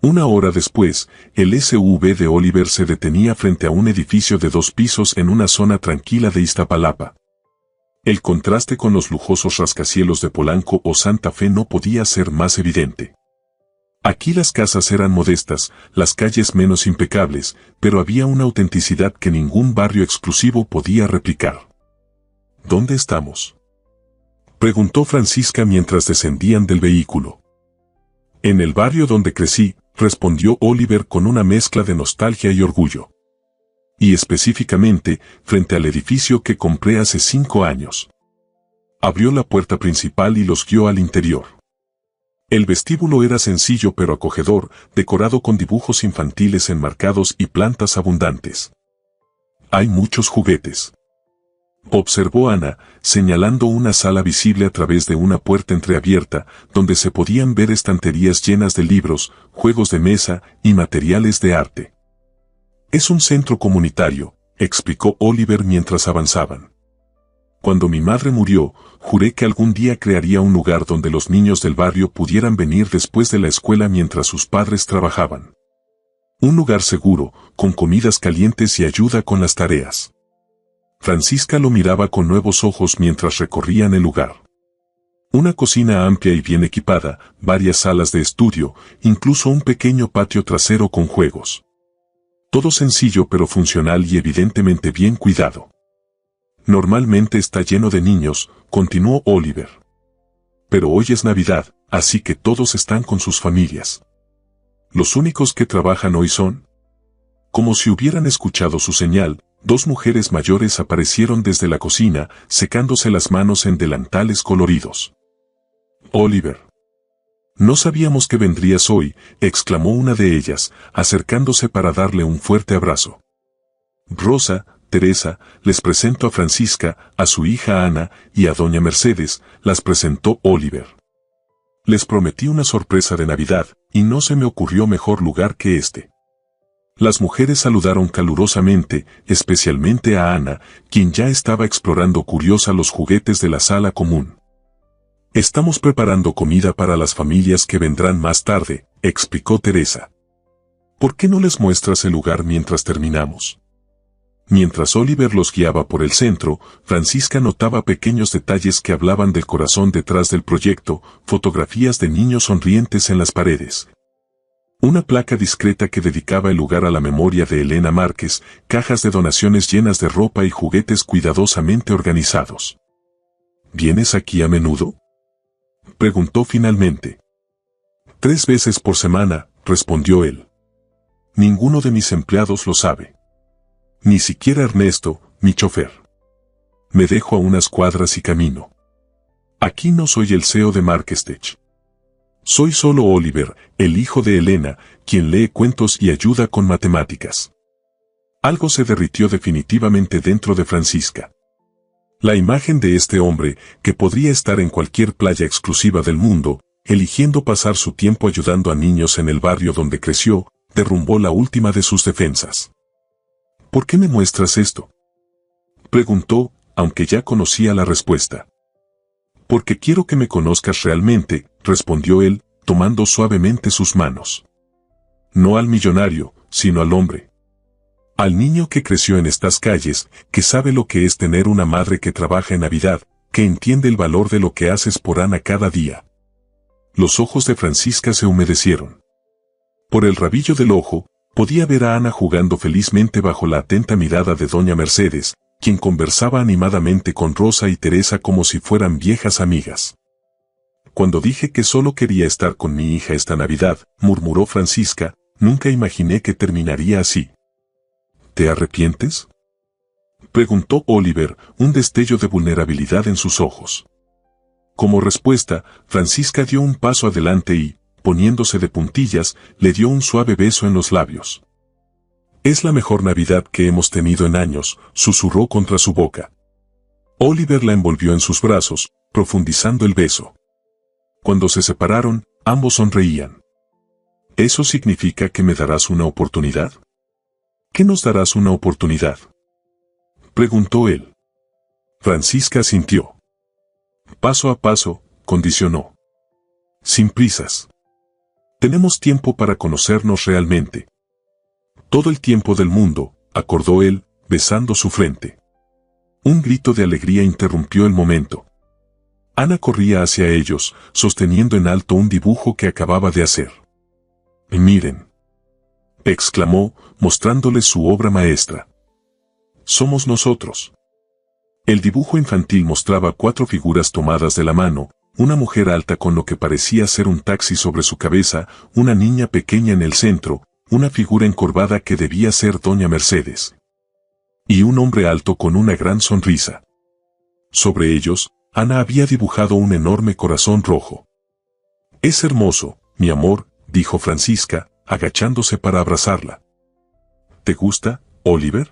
Una hora después, el SUV de Oliver se detenía frente a un edificio de 2 pisos en una zona tranquila de Iztapalapa. El contraste con los lujosos rascacielos de Polanco o Santa Fe no podía ser más evidente. Aquí las casas eran modestas, las calles menos impecables, pero había una autenticidad que ningún barrio exclusivo podía replicar. ¿Dónde estamos?, preguntó Francisca mientras descendían del vehículo. En el barrio donde crecí, respondió Oliver con una mezcla de nostalgia y orgullo. Y específicamente, frente al edificio que compré hace 5 años. Abrió la puerta principal y los guió al interior. El vestíbulo era sencillo pero acogedor, decorado con dibujos infantiles enmarcados y plantas abundantes. Hay muchos juguetes, observó Ana, señalando una sala visible a través de una puerta entreabierta, donde se podían ver estanterías llenas de libros, juegos de mesa y materiales de arte. Es un centro comunitario, explicó Oliver mientras avanzaban. Cuando mi madre murió, juré que algún día crearía un lugar donde los niños del barrio pudieran venir después de la escuela mientras sus padres trabajaban. Un lugar seguro, con comidas calientes y ayuda con las tareas. Francisca lo miraba con nuevos ojos mientras recorrían el lugar. Una cocina amplia y bien equipada, varias salas de estudio, incluso un pequeño patio trasero con juegos. Todo sencillo pero funcional y evidentemente bien cuidado. Normalmente está lleno de niños, continuó Oliver. Pero hoy es Navidad, así que todos están con sus familias. Los únicos que trabajan hoy son... Como si hubieran escuchado su señal, 2 mujeres mayores aparecieron desde la cocina, secándose las manos en delantales coloridos. Oliver. No sabíamos que vendrías hoy, exclamó una de ellas, acercándose para darle un fuerte abrazo. Rosa, Teresa, les presento a Francisca, a su hija Ana y a doña Mercedes, las presentó Oliver. Les prometí una sorpresa de Navidad, y no se me ocurrió mejor lugar que este. Las mujeres saludaron calurosamente, especialmente a Ana, quien ya estaba explorando curiosa los juguetes de la sala común. Estamos preparando comida para las familias que vendrán más tarde, explicó Teresa. ¿Por qué no les muestras el lugar mientras terminamos? Mientras Oliver los guiaba por el centro, Francisca notaba pequeños detalles que hablaban del corazón detrás del proyecto, fotografías de niños sonrientes en las paredes. Una placa discreta que dedicaba el lugar a la memoria de Elena Márquez, cajas de donaciones llenas de ropa y juguetes cuidadosamente organizados. ¿Vienes aquí a menudo?, preguntó finalmente. 3 veces por semana, respondió él. Ninguno de mis empleados lo sabe. Ni siquiera Ernesto, mi chofer. Me dejo a unas cuadras y camino. Aquí no soy el CEO de Markestech. Soy solo Oliver, el hijo de Elena, quien lee cuentos y ayuda con matemáticas. Algo se derritió definitivamente dentro de Francisca. La imagen de este hombre, que podría estar en cualquier playa exclusiva del mundo, eligiendo pasar su tiempo ayudando a niños en el barrio donde creció, derrumbó la última de sus defensas. ¿Por qué me muestras esto?, preguntó, aunque ya conocía la respuesta. Porque quiero que me conozcas realmente, respondió él, tomando suavemente sus manos. No al millonario, sino al hombre. Al niño que creció en estas calles, que sabe lo que es tener una madre que trabaja en Navidad, que entiende el valor de lo que haces por Ana cada día. Los ojos de Francisca se humedecieron. Por el rabillo del ojo, podía ver a Ana jugando felizmente bajo la atenta mirada de doña Mercedes, quien conversaba animadamente con Rosa y Teresa como si fueran viejas amigas. Cuando dije que solo quería estar con mi hija esta Navidad, murmuró Francisca, nunca imaginé que terminaría así. ¿Te arrepientes?, preguntó Oliver, un destello de vulnerabilidad en sus ojos. Como respuesta, Francisca dio un paso adelante y, poniéndose de puntillas, le dio un suave beso en los labios. Es la mejor Navidad que hemos tenido en años, susurró contra su boca. Oliver la envolvió en sus brazos, profundizando el beso. Cuando se separaron, ambos sonreían. ¿Eso significa que me darás una oportunidad? ¿Qué nos darás una oportunidad?, preguntó él. Francisca asintió. Paso a paso, condicionó. Sin prisas. Tenemos tiempo para conocernos realmente. Todo el tiempo del mundo, acordó él, besando su frente. Un grito de alegría interrumpió el momento. Ana corría hacia ellos, sosteniendo en alto un dibujo que acababa de hacer. Miren, exclamó, mostrándoles su obra maestra. Somos nosotros. El dibujo infantil mostraba 4 figuras tomadas de la mano, una mujer alta con lo que parecía ser un taxi sobre su cabeza, una niña pequeña en el centro, una figura encorvada que debía ser Doña Mercedes. Y un hombre alto con una gran sonrisa. Sobre ellos, Ana había dibujado un enorme corazón rojo. Es hermoso, mi amor, dijo Francisca, agachándose para abrazarla. ¿Te gusta, Oliver?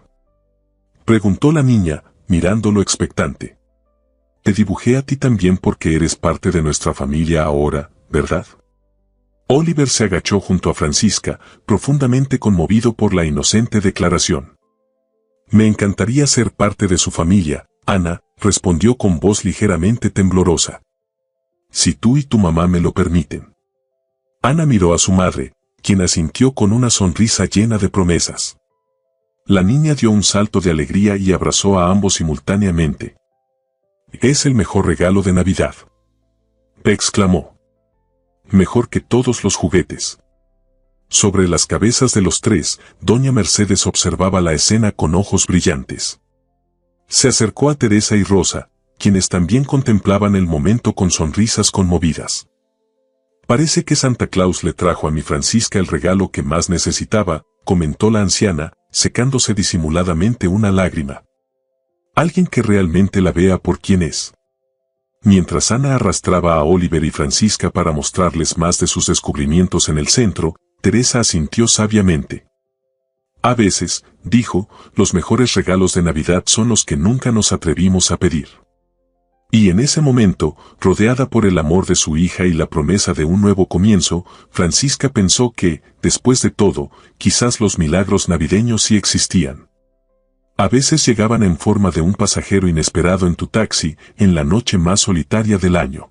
Preguntó la niña, mirándolo expectante. Te dibujé a ti también porque eres parte de nuestra familia ahora, ¿verdad? Oliver se agachó junto a Francisca, profundamente conmovido por la inocente declaración. Me encantaría ser parte de su familia, Ana, respondió con voz ligeramente temblorosa. Si tú y tu mamá me lo permiten. Ana miró a su madre, quien asintió con una sonrisa llena de promesas. La niña dio un salto de alegría y abrazó a ambos simultáneamente. Es el mejor regalo de Navidad, exclamó. Mejor que todos los juguetes. Sobre las cabezas de los 3, Doña Mercedes observaba la escena con ojos brillantes. Se acercó a Teresa y Rosa, quienes también contemplaban el momento con sonrisas conmovidas. Parece que Santa Claus le trajo a mi Francisca el regalo que más necesitaba, comentó la anciana, secándose disimuladamente una lágrima. Alguien que realmente la vea por quien es. Mientras Ana arrastraba a Oliver y Francisca para mostrarles más de sus descubrimientos en el centro, Teresa asintió sabiamente. A veces, dijo, los mejores regalos de Navidad son los que nunca nos atrevimos a pedir. Y en ese momento, rodeada por el amor de su hija y la promesa de un nuevo comienzo, Francisca pensó que, después de todo, quizás los milagros navideños sí existían. A veces llegaban en forma de un pasajero inesperado en tu taxi, en la noche más solitaria del año.